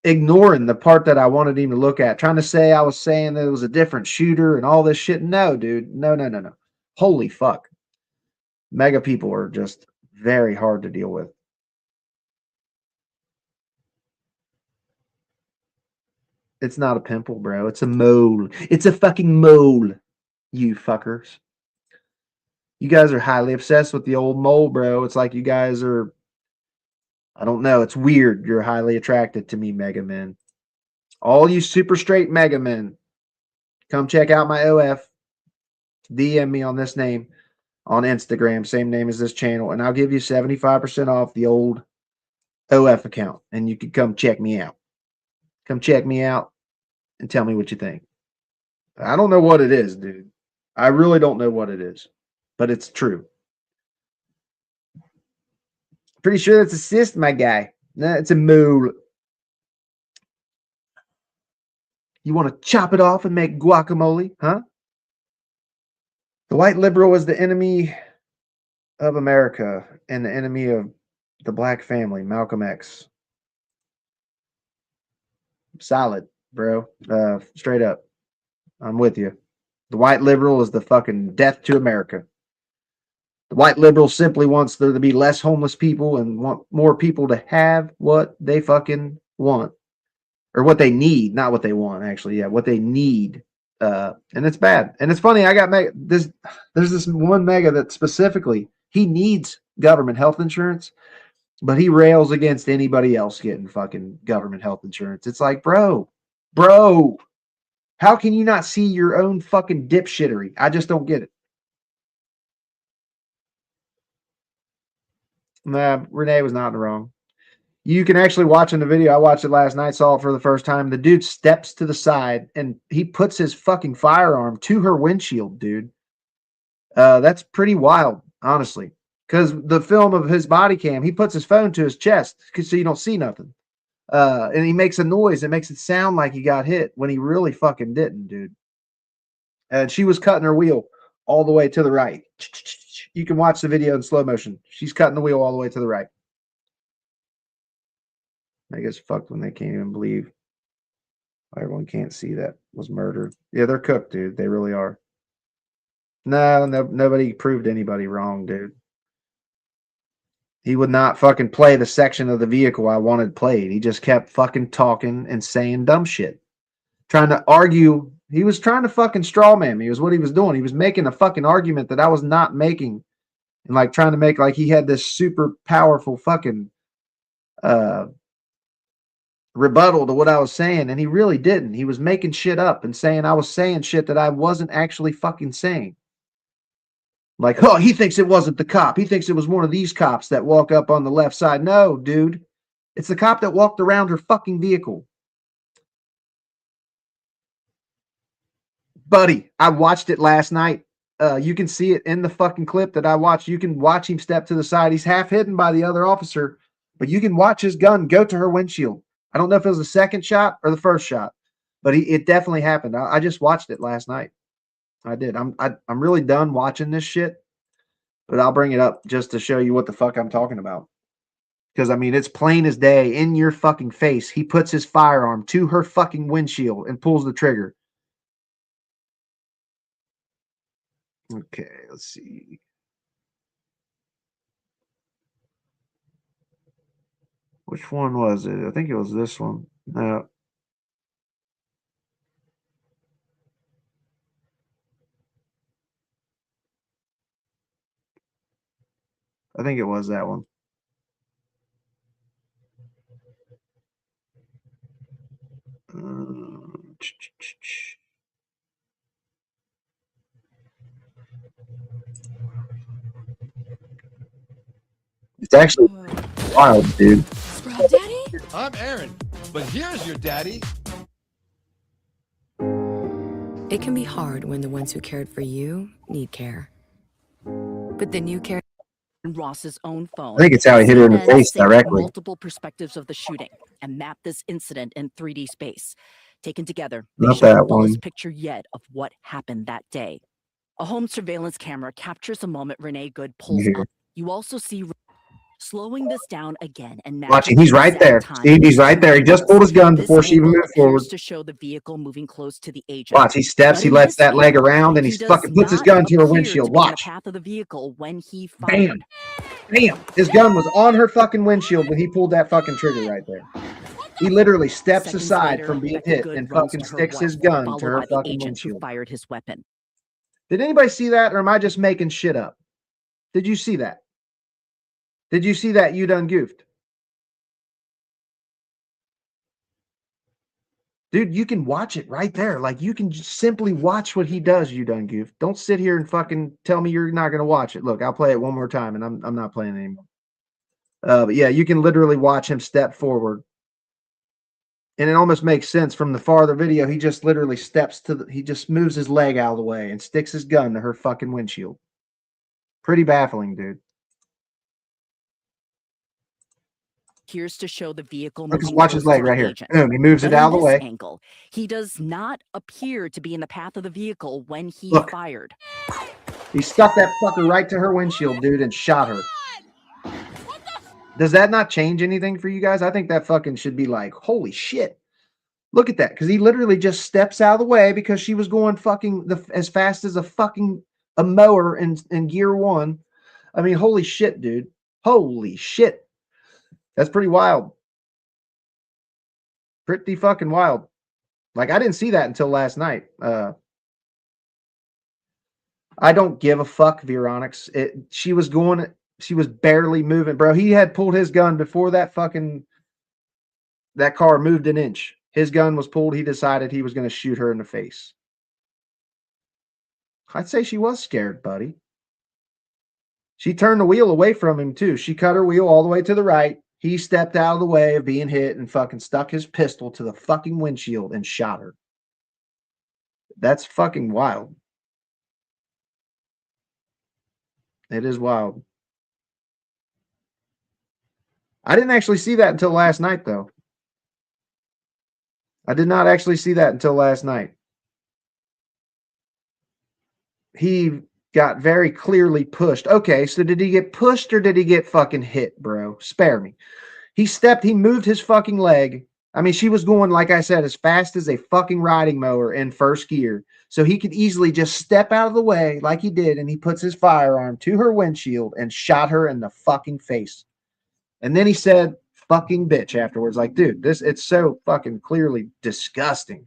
ignoring the part that I wanted him to look at, trying to say I was saying that it was a different shooter and all this shit. No, dude. No. Holy fuck. MAGA people are just very hard to deal with. It's not a pimple, bro. It's a mole. It's a fucking mole, you fuckers. You guys are highly obsessed with the old mole, bro. It's like you guys are, I don't know. It's weird. You're highly attracted to me, MAGA men. All you super straight MAGA men, come check out my OF. DM me on this name on Instagram, same name as this channel, and I'll give you 75% off the old OF account, and you can come check me out. Come check me out and tell me what you think. I don't know what it is, dude. I really don't know what it is, but it's true. Pretty sure that's a cyst, my guy. No, it's a mole. You want to chop it off and make guacamole, huh? The white liberal is the enemy of America and the enemy of the black family, Malcolm X. Solid, bro. Straight up. I'm with you. The white liberal is the fucking death to America. The white liberal simply wants there to be less homeless people and want more people to have what they fucking want. Or what they need, not what they want, actually. Yeah, what they need. And it's bad. And it's funny, I got there's this one MAGA that specifically, he needs government health insurance. But he rails against anybody else getting fucking government health insurance. It's like, bro, how can you not see your own fucking dipshittery? I just don't get it. Nah, Renee was not in the wrong. You can actually watch in the video. I watched it last night, saw it for the first time. The dude steps to the side and he puts his fucking firearm to her windshield, dude. That's pretty wild, honestly. Because the film of his body cam, he puts his phone to his chest so you don't see nothing. And he makes a noise. It makes it sound like he got hit when he really fucking didn't, dude. And she was cutting her wheel all the way to the right. You can watch the video in slow motion. She's cutting the wheel all the way to the right. I guess fucked when they can't even believe everyone can't see that was murder. Yeah, they're cooked, dude. They really are. No, nobody proved anybody wrong, dude. He would not fucking play the section of the vehicle I wanted played. He just kept fucking talking and saying dumb shit. Trying to argue. He was trying to fucking straw man me, is what he was doing. He was making a fucking argument that I was not making. And like trying to make like he had this super powerful fucking rebuttal to what I was saying. And he really didn't. He was making shit up and saying I was saying shit that I wasn't actually fucking saying. Like, oh, he thinks it wasn't the cop. He thinks it was one of these cops that walk up on the left side. No, dude. It's the cop that walked around her fucking vehicle. Buddy, I watched it last night. You can see it in the fucking clip that I watched. You can watch him step to the side. He's half hidden by the other officer, but you can watch his gun go to her windshield. I don't know if it was the second shot or the first shot, but it definitely happened. I just watched it last night. I did. I'm really done watching this shit, but I'll bring it up just to show you what the fuck I'm talking about. Because, I mean, it's plain as day in your fucking face. He puts his firearm to her fucking windshield and pulls the trigger. Okay, let's see. Which one was it? I think it was this one. No. I think it was that one. It's actually wild, dude. Daddy? I'm Aaron, but here's your daddy. It can be hard when the ones who cared for you need care. But then you care. Ross's own phone. I think it's how he hit her in the face directly. Multiple perspectives of the shooting and map this incident in 3D space. Taken together, Not they show that the fullest one. picture yet of what happened that day. A home surveillance camera captures the moment Renee Good pulls Here. up. You also see slowing this down again and Watching, he's right there. See, he's right there. He just pulled his gun before she even moved forward. To show the vehicle moving close to the agent. Watch, he steps, he lets that leg around, and he fucking puts his gun to her windshield. Watch. Path of the vehicle when he fired. Bam. His gun was on her fucking windshield when he pulled that fucking trigger right there. He literally steps aside from being hit and fucking sticks his gun to her fucking windshield. Fired his weapon. Did anybody see that, or am I just making shit up? Did you see that? Did you see that? You done goofed. Dude, you can watch it right there. Like, you can just simply watch what he does, you done goofed. Don't sit here and fucking tell me you're not going to watch it. Look, I'll play it one more time, and I'm not playing anymore. But yeah, you can literally watch him step forward. And it almost makes sense from the farther video. He just literally steps to he just moves his leg out of the way and sticks his gun to her fucking windshield. Pretty baffling, dude. Here's to show the vehicle. Look, watch his leg right here. Boom, he moves it out of the way. Angle, he does not appear to be in the path of the vehicle when he fired. He stuck that fucker right to her windshield, dude, and shot her. Does that not change anything for you guys? I think that fucking should be like, holy shit. Look at that. Because he literally just steps out of the way because she was going fucking as fast as a mower in gear one. I mean, holy shit, dude. Holy shit. That's pretty wild. Pretty fucking wild. Like, I didn't see that until last night. I don't give a fuck, Veronix. She was going She was barely moving, bro. He had pulled his gun before that car moved an inch. His gun was pulled. He decided he was going to shoot her in the face. I'd say she was scared, buddy. She turned the wheel away from him, too. She cut her wheel all the way to the right. He stepped out of the way of being hit and fucking stuck his pistol to the fucking windshield and shot her. That's fucking wild. It is wild. I didn't actually see that until last night, though. I did not actually see that until last night. He got very clearly pushed. Okay, so did he get pushed or did he get fucking hit, bro? Spare me. He moved his fucking leg. I mean, she was going, like I said, as fast as a fucking riding mower in first gear. So he could easily just step out of the way like he did, and he puts his firearm to her windshield and shot her in the fucking face. And then he said, fucking bitch afterwards. Like, dude, it's so fucking clearly disgusting.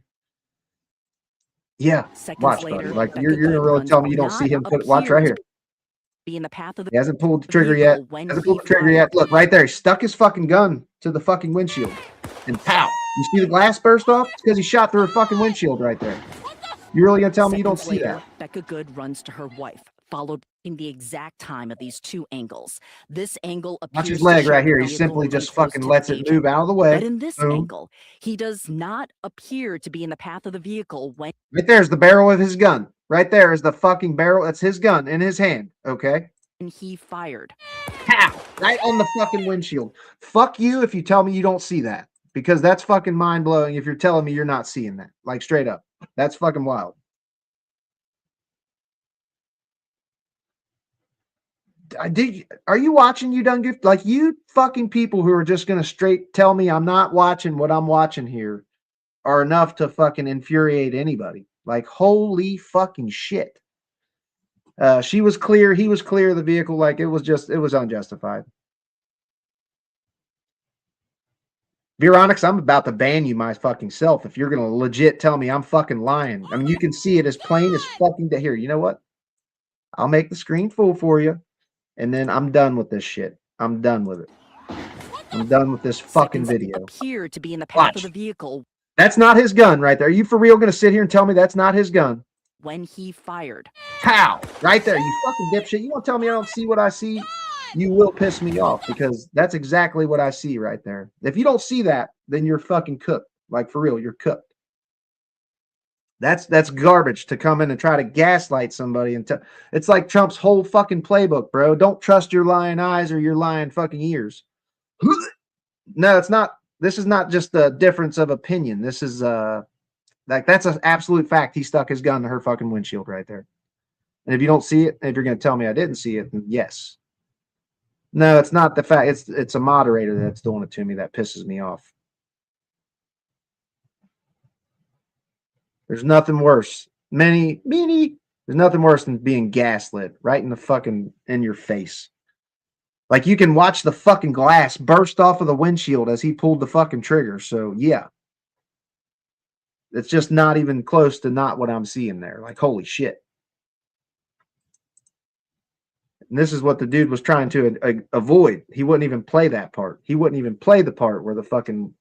Yeah, watch, buddy. Like, you're going to really tell me you don't see him watch right here. Be in the path of the He hasn't pulled the trigger yet. Look, right there. He stuck his fucking gun to the fucking windshield. And pow. You see the glass burst off? It's because he shot through her fucking windshield right there. You really going to tell me you don't see that? Becca Good runs to her wife, followed in the exact time of these two angles. This angle appears watch his leg right here. He simply just fucking lets it move out of the way. But in this angle, he does not appear to be in the path of the vehicle when... Right there's the barrel of his gun. Right there is the fucking barrel. That's his gun in his hand. Okay? And he fired. Pow! Right on the fucking windshield. Fuck you if you tell me you don't see that. Because that's fucking mind-blowing if you're telling me you're not seeing that. Like, straight up. That's fucking wild. Are you watching, you done gift? Like, you fucking people who are just going to straight tell me I'm not watching what I'm watching here are enough to fucking infuriate anybody. Like, holy fucking shit. She was clear. He was clear of the vehicle. Like, it was unjustified. Veronix, I'm about to ban you my fucking self if you're going to legit tell me I'm fucking lying. I mean, you can see it as plain as fucking here. You know what? I'll make the screen full for you, and then I'm done with this shit. I'm done with it. I'm done with this fucking video. Appear to be in the path of the vehicle. That's not his gun right there. Are you for real going to sit here and tell me that's not his gun? When he fired. Pow! Right there, you fucking dipshit. You want to tell me I don't see what I see? You will piss me off because that's exactly what I see right there. If you don't see that, then you're fucking cooked. Like, for real, you're cooked. That's garbage to come in and try to gaslight somebody. And it's like Trump's whole fucking playbook, bro. Don't trust your lying eyes or your lying fucking ears. No, it's not. This is not just a difference of opinion. This is like, that's an absolute fact. He stuck his gun to her fucking windshield right there. And if you don't see it, if you're going to tell me I didn't see it, then yes. No, it's not the fact. It's a moderator that's doing it to me that pisses me off. There's nothing worse. There's nothing worse than being gaslit right in the fucking in your face. Like, you can watch the fucking glass burst off of the windshield as he pulled the fucking trigger. So yeah. It's just not even close to not what I'm seeing there. Like, holy shit. And this is what the dude was trying to avoid. He wouldn't even play that part. He wouldn't even play the part where the fucking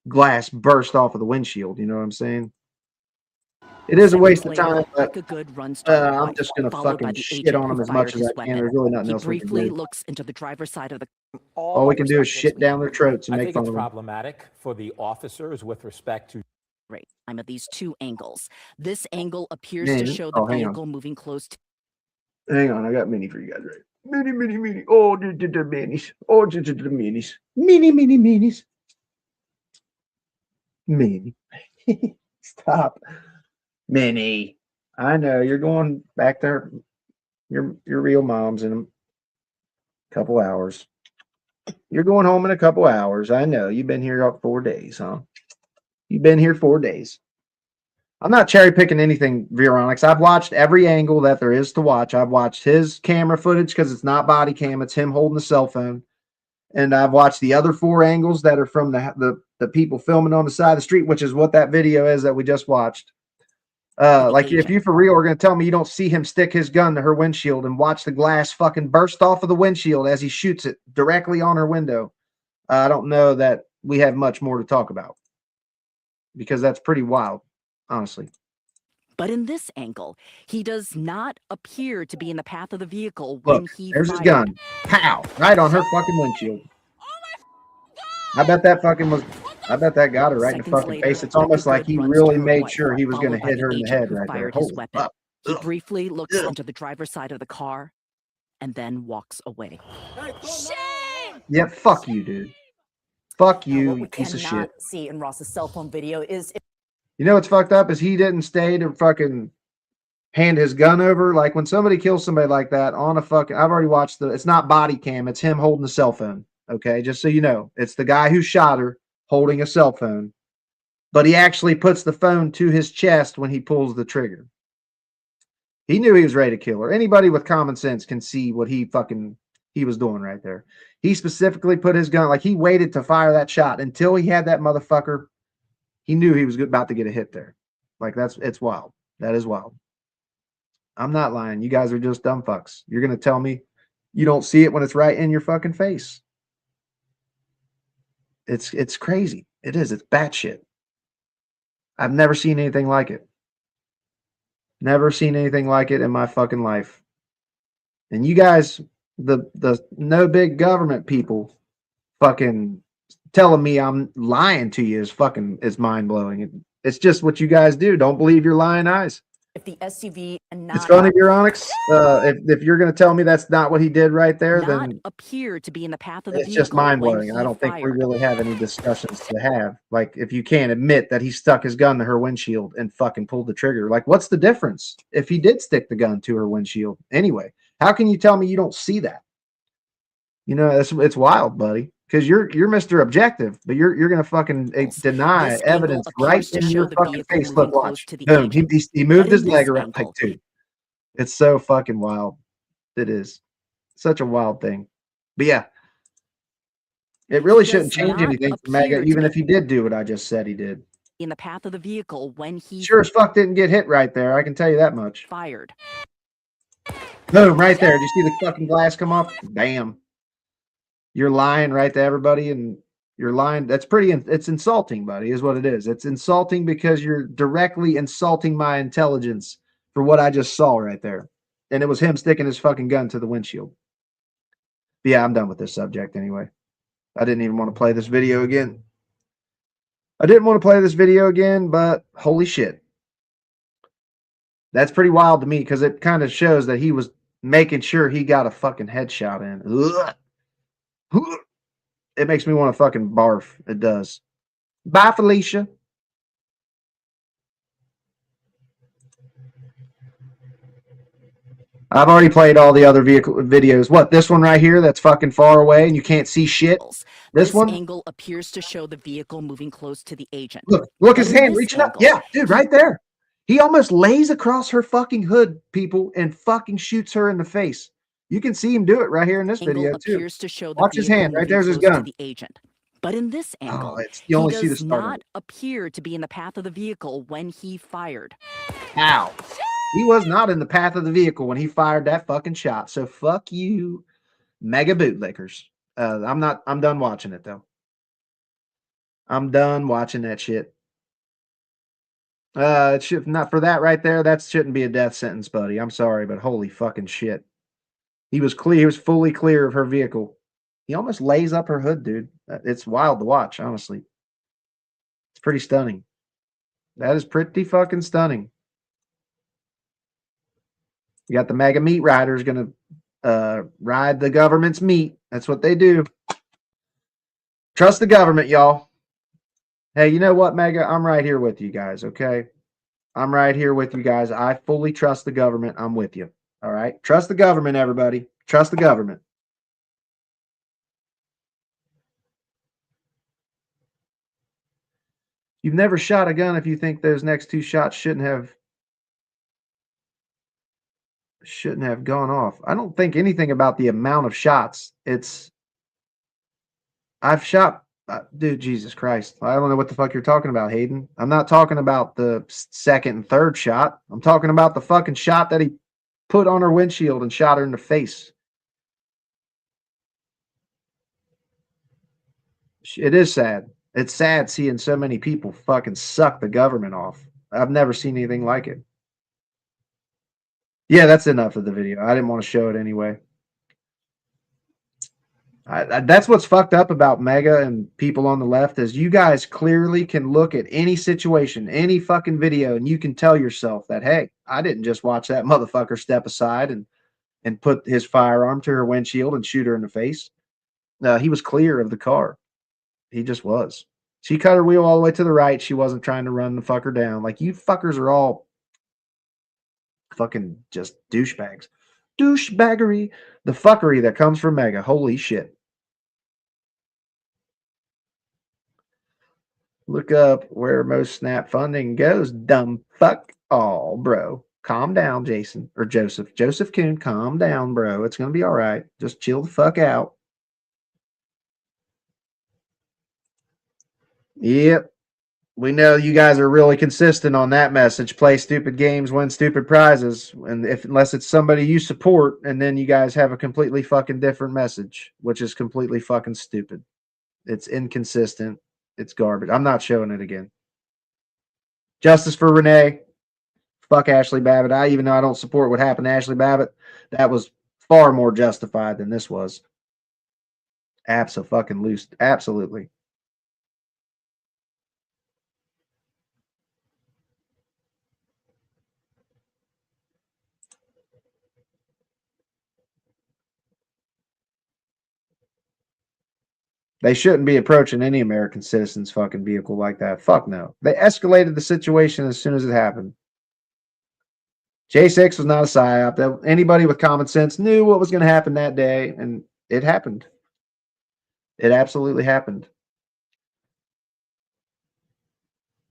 glass burst off of the windshield. You know what I'm saying? It is a waste of time, but I'm just going to fucking shit on him as much as I can. There's really nothing else we can do. Looks into the driver's side of the... All we can do is shit down their throats and make fun of them. I think it's problematic for the officers with respect to... I'm at these two angles. This angle appears to show the vehicle moving close to... Hang on, I got mini for you guys, right? Mini. Oh, the minis. Oh, the minis. Minis. Mini. Stop. Mini. I know you're going back there. Your real mom's in a couple hours. You're going home in a couple hours. I know. You've been here 4 days, huh? You've been here 4 days. I'm not cherry picking anything, Veronix. I've watched every angle that there is to watch. I've watched his camera footage because it's not body cam. It's him holding the cell phone. And I've watched the other 4 angles that are from the people filming on the side of the street, which is what that video is that we just watched. Like if you for real are going to tell me you don't see him stick his gun to her windshield and watch the glass fucking burst off of the windshield as he shoots it directly on her window, I don't know that we have much more to talk about, because that's pretty wild, honestly. But in this angle, he does not appear to be in the path of the vehicle when Look, he there's fired. his gun. Pow! Right on her fucking windshield. I bet that got her right in the Seconds fucking later, face. It's almost like he Good runs really to her made wife, sure he was going to followed by hit the her in the agent head who right there. fired his Holy weapon. fuck. He Ugh. briefly looks Ugh. into the driver's side of the car and then walks away. Shame! Yeah, fuck you, dude. Fuck Now, you, what we you piece of cannot shit. see in Ross's cell phone video is You know what's fucked up is he didn't stay to fucking hand his gun over. Like when somebody kills somebody like that on a fucking, I've already watched it's not body cam, it's him holding a cell phone. Okay, just so you know, it's the guy who shot her holding a cell phone, but he actually puts the phone to his chest when he pulls the trigger. He knew he was ready to kill her. Anybody with common sense can see what he was doing right there. He specifically put his gun, like he waited to fire that shot until he had that motherfucker. He knew he was about to get a hit there. Like it's wild. That is wild. I'm not lying. You guys are just dumb fucks. You're going to tell me you don't see it when it's right in your fucking face. It's crazy. It is. It's batshit. I've never seen anything like it. Never seen anything like it in my fucking life. And you guys, the no big government people, fucking telling me I'm lying to you is mind blowing. It's just what you guys do. Don't believe your lying eyes. if the SUV and It's funny, your Onyx. If you're going to tell me that's not what he did right there, then appear to be in the path of the it's vehicle just mind when blowing. I he don't think we fired. really have any discussions to have. Like, if you can't admit that he stuck his gun to her windshield and fucking pulled the trigger, like, what's the difference if he did stick the gun to her windshield? Anyway, how can you tell me you don't see that? You know, it's wild, buddy. Because you're Mr. Objective, but you're gonna fucking deny This evidence angle right appears to in show your the fucking vehicle face. moving Look, close watch. to the Boom. agent. He moved But his in leg this around. Take angle, two. It's so fucking wild. It is such a wild thing. But yeah, it really He shouldn't does change not anything for MAGA, appear to even be if he did do what I just said he did. in the path of the vehicle when he Sure as fuck didn't get hit right there. I can tell you that much. fired. Boom, right there. Did you see the fucking glass come off? Bam. You're lying right to everybody, and you're lying. That's it's insulting, buddy, is what it is. It's insulting because you're directly insulting my intelligence for what I just saw right there. And it was him sticking his fucking gun to the windshield. But yeah, I'm done with this subject anyway. I didn't even want to play this video again. But holy shit. That's pretty wild to me because it kind of shows that he was making sure he got a fucking headshot in. Ugh. It makes me want to fucking barf. It does. Bye, Felicia. I've already played all the other vehicle videos. What, this one right here that's fucking far away and you can't see shit? This one? Angle appears to show the vehicle moving close to the agent. Look his hand reaching up. Yeah, dude, right there. He almost lays across her fucking hood, people, and fucking shoots her in the face. You can see him do it right here in this video too. Appears to show the Watch his hand. Right there's his close to gun. the agent. But in this angle, you only see he the does start of not appear to be in the path of the vehicle when he fired. Ow. He was not in the path of the vehicle when he fired that fucking shot. So fuck you, mega bootlickers. I'm done watching it though. I'm done watching that shit. It should not for that right there. That shouldn't be a death sentence, buddy. I'm sorry, but holy fucking shit. He was clear. He was fully clear of her vehicle. He almost lays up her hood, dude. It's wild to watch, honestly. It's pretty stunning. That is pretty fucking stunning. You got the MAGA meat riders going to ride the government's meat. That's what they do. Trust the government, y'all. Hey, you know what, MAGA? I'm right here with you guys, okay? I'm right here with you guys. I fully trust the government. I'm with you. All right? Trust the government, everybody. Trust the government. You've never shot a gun if you think those next two shots shouldn't have gone off. I don't think anything about the amount of shots. I've shot Dude, Jesus Christ. I don't know what the fuck you're talking about, Hayden. I'm not talking about the second and third shot. I'm talking about the fucking shot that he put on her windshield and shot her in the face. It is sad. It's sad seeing so many people fucking suck the government off. I've never seen anything like it. Yeah, that's enough of the video. I didn't want to show it anyway. That's what's fucked up about MAGA and people on the left is you guys clearly can look at any situation, any fucking video, and you can tell yourself that, hey, I didn't just watch that motherfucker step aside and put his firearm to her windshield and shoot her in the face. He was clear of the car. He just was. She cut her wheel all the way to the right. She wasn't trying to run the fucker down. Like, you fuckers are all fucking just douchebags. Douchebaggery. The fuckery that comes from MAGA. Holy shit. Look up where most SNAP funding goes, dumb fuck. Oh, bro. Calm down, Jason. Or Joseph. Joseph Kuhn, calm down, bro. It's going to be all right. Just chill the fuck out. Yep. We know you guys are really consistent on that message. Play stupid games, win stupid prizes. And unless it's somebody you support, and then you guys have a completely fucking different message, which is completely fucking stupid. It's inconsistent. It's garbage. I'm not showing it again. Justice for Renee. Fuck Ashley Babbitt. Even though I don't support what happened to Ashley Babbitt, that was far more justified than this was. Absolutely. They shouldn't be approaching any American citizen's fucking vehicle like that. Fuck no. They escalated the situation as soon as it happened. J6 was not a psyop. Anybody with common sense knew what was going to happen that day, and it happened. It absolutely happened.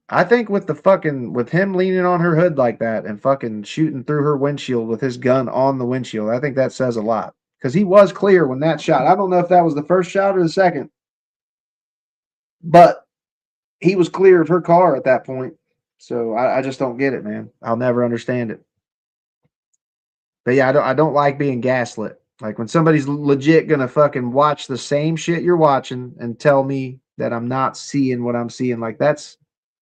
I think with him leaning on her hood like that and fucking shooting through her windshield with his gun on the windshield, I think that says a lot. Because he was clear when that shot. I don't know if that was the first shot or the second. But he was clear of her car at that point. So I just don't get it, man. I'll never understand it. But yeah, I don't like being gaslit. Like when somebody's legit gonna fucking watch the same shit you're watching and tell me that I'm not seeing what I'm seeing, like that's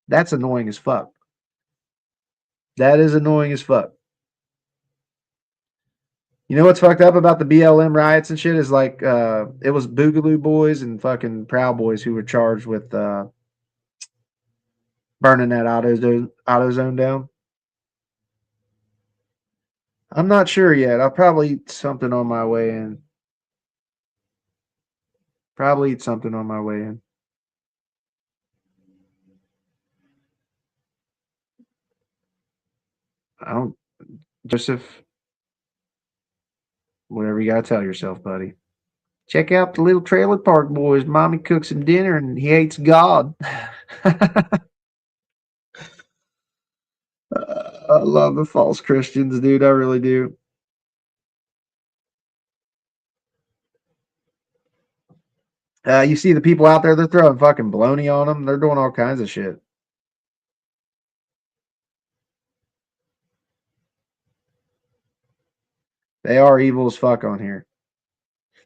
annoying as fuck. That is annoying as fuck. You know what's fucked up about the BLM riots and shit is like it was Boogaloo Boys and fucking Proud Boys who were charged with burning that AutoZone down. I'm not sure yet. I'll probably eat something on my way in. Joseph, whatever you gotta tell yourself, buddy. Check out the little trailer park boys. Mommy cooks him dinner and he hates God. I love the false Christians, dude. I really do. You see the people out there, they're throwing fucking baloney on them. They're doing all kinds of shit. They are evil as fuck on here.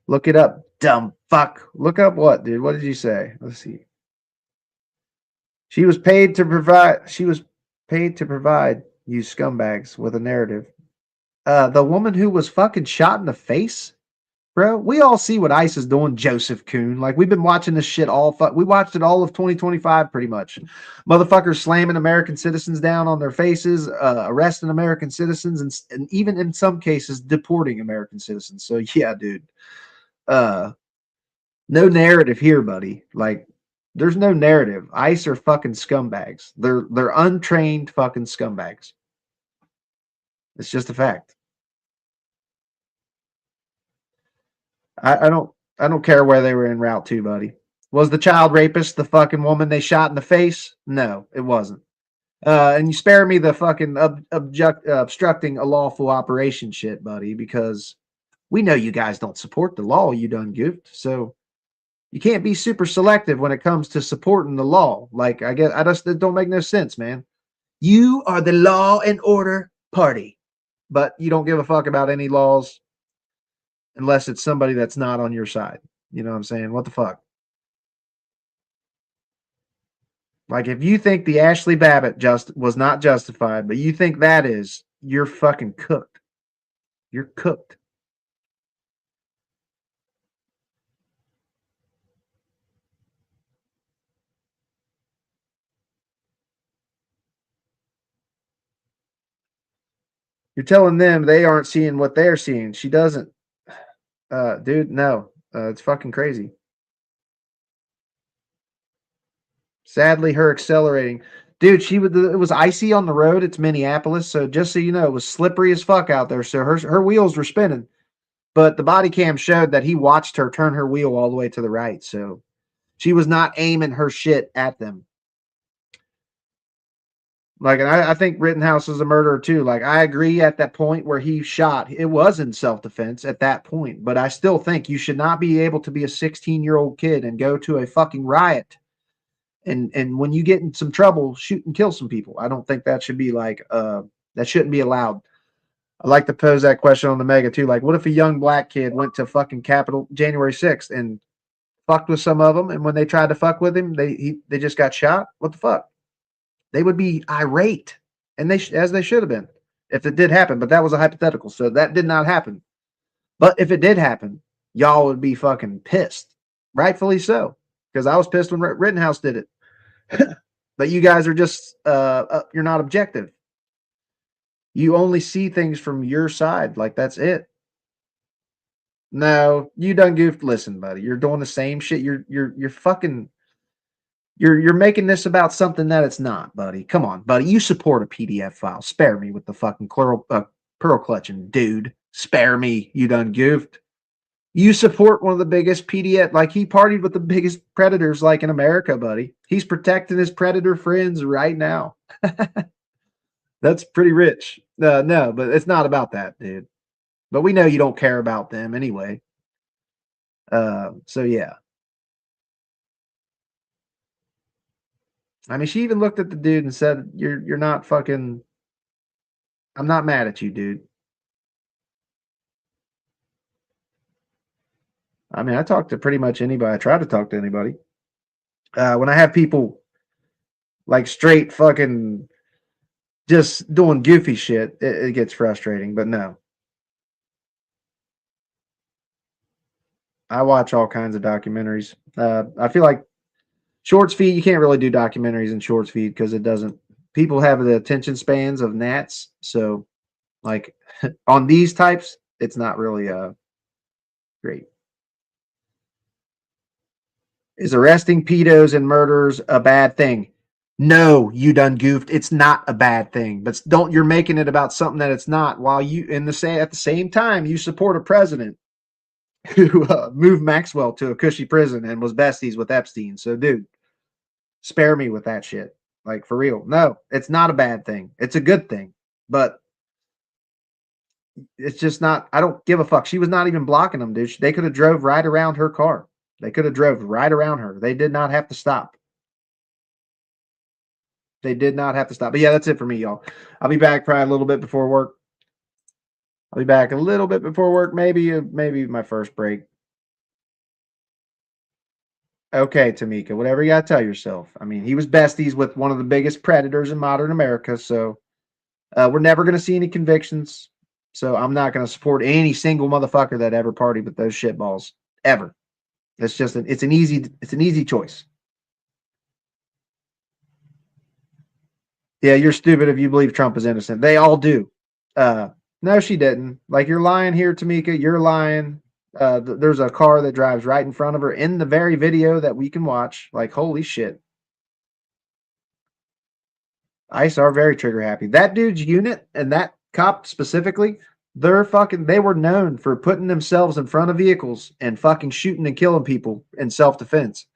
Look it up, dumb fuck. Look up what, dude? What did you say? Let's see. She was paid to provide you scumbags with a narrative. The woman who was fucking shot in the face, bro. We all see what ICE is doing, Joseph Kuhn. Like we've been watching this shit we watched it all of 2025 pretty much. Motherfuckers slamming American citizens down on their faces, arresting American citizens, and even in some cases deporting American citizens. So yeah, dude. No narrative here, buddy. Like there's no narrative. ICE are fucking scumbags. They're untrained fucking scumbags. It's just a fact. I don't care where they were en route to, buddy. Was the child rapist the fucking woman they shot in the face? No, it wasn't. And you spare me the fucking obstructing a lawful operation shit, buddy, because we know you guys don't support the law. You done goofed. So You can't be super selective when it comes to supporting the law. Like, I guess, it don't make no sense, man. You are the law and order party, but you don't give a fuck about any laws unless it's somebody that's not on your side. You know what I'm saying? What the fuck? Like, if you think the Ashley Babbitt was not justified, but you think that is, you're fucking cooked. You're cooked. You're telling them they aren't seeing what they're seeing. She doesn't. Dude, no. It's fucking crazy. Sadly, her accelerating. Dude, it was icy on the road. It's Minneapolis, so just so you know, it was slippery as fuck out there. So her wheels were spinning. But the body cam showed that he watched her turn her wheel all the way to the right. So she was not aiming her shit at them. Like, and I think Rittenhouse is a murderer too. Like, I agree at that point where he shot, it was in self-defense at that point. But I still think you should not be able to be a 16-year-old kid and go to a fucking riot. And when you get in some trouble, shoot and kill some people. I don't think that should be like, that shouldn't be allowed. I like to pose that question on the Mega too. Like, what if a young black kid went to fucking Capitol January 6th and fucked with some of them, and when they tried to fuck with him, they just got shot? What the fuck? They would be irate, and as they should have been if it did happen. But that was a hypothetical, so that did not happen. But if it did happen, y'all would be fucking pissed, rightfully so, because I was pissed when Rittenhouse did it. But you guys are just you're not objective. You only see things from your side. Like, that's it. No, you done goofed. Listen, buddy, you're doing the same shit. You're fucking. You're making this about something that it's not, buddy. Come on, buddy. You support a PDF file. Spare me with the fucking pearl clutching, dude. Spare me. You done goofed. You support one of the biggest PDF. Like, he partied with the biggest predators, like, in America, buddy. He's protecting his predator friends right now. That's pretty rich. No, but it's not about that, dude. But we know you don't care about them anyway. So yeah. I mean, she even looked at the dude and said, "You're not fucking. I'm not mad at you, dude." I mean, I talk to pretty much anybody. I try to talk to anybody. When I have people like straight fucking just doing goofy shit, it gets frustrating. But no, I watch all kinds of documentaries. I feel like shorts feed, you can't really do documentaries in shorts feed because it doesn't. People have the attention spans of gnats, so like on these types, it's not really great. Is arresting pedos and murderers a bad thing? No, you done goofed. It's not a bad thing. But you're making it about something that it's not. While you at the same time you support a president who moved Maxwell to a cushy prison and was besties with Epstein. So, dude, spare me with that shit. Like, for real. No, it's not a bad thing. It's a good thing. But it's just not. I don't give a fuck. She was not even blocking them, dude. They could have drove right around her car. They could have drove right around her. They did not have to stop. They did not have to stop. But yeah, that's it for me, y'all. I'll be back probably a little bit before work. Maybe my first break. Okay, Tamika, whatever you got to tell yourself. I mean, he was besties with one of the biggest predators in modern America, so we're never going to see any convictions. So I'm not going to support any single motherfucker that ever partied with those shitballs ever. It's just it's an easy choice. Yeah, you're stupid if you believe Trump is innocent. They all do. No, she didn't. Like, you're lying here, Tamika. You're lying. There's a car that drives right in front of her in the very video that we can watch. Like, holy shit. ICE are very trigger happy. That dude's unit and that cop specifically, they were known for putting themselves in front of vehicles and fucking shooting and killing people in self-defense.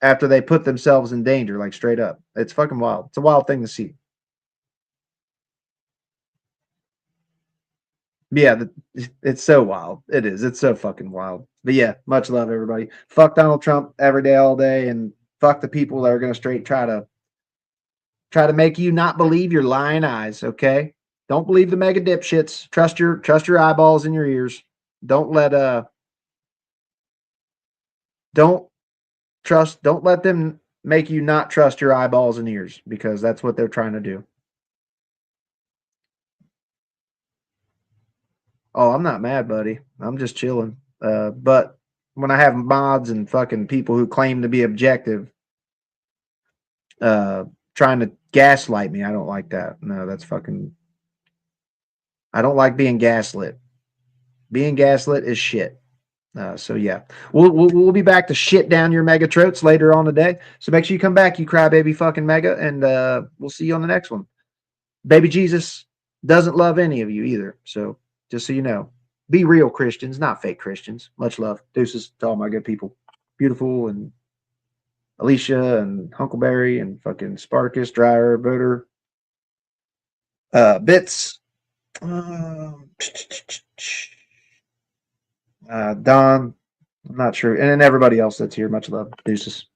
After they put themselves in danger, like, straight up. It's fucking wild. It's a wild thing to see. Yeah, it's so wild. It is. It's so fucking wild. But yeah, much love, everybody. Fuck Donald Trump every day, all day, and fuck the people that are going to straight try to make you not believe your lying eyes. Okay, don't believe the mega dipshits. Trust your eyeballs and your ears. Don't let don't let them make you not trust your eyeballs and ears, because that's what they're trying to do. Oh, I'm not mad, buddy. I'm just chilling. But when I have mods and fucking people who claim to be objective, trying to gaslight me, I don't like that. No, that's fucking. I don't like being gaslit. Being gaslit is shit. So yeah, we'll be back to shit down your mega trotes later on today. So make sure you come back, you crybaby fucking mega, and we'll see you on the next one. Baby Jesus doesn't love any of you either. So just so you know, be real Christians, not fake Christians. Much love. Deuces to all my good people. Beautiful and Alicia and Huckleberry and fucking Spartacus, Dryer, Voter, Bits, Don, I'm not sure, and then everybody else that's here. Much love. Deuces.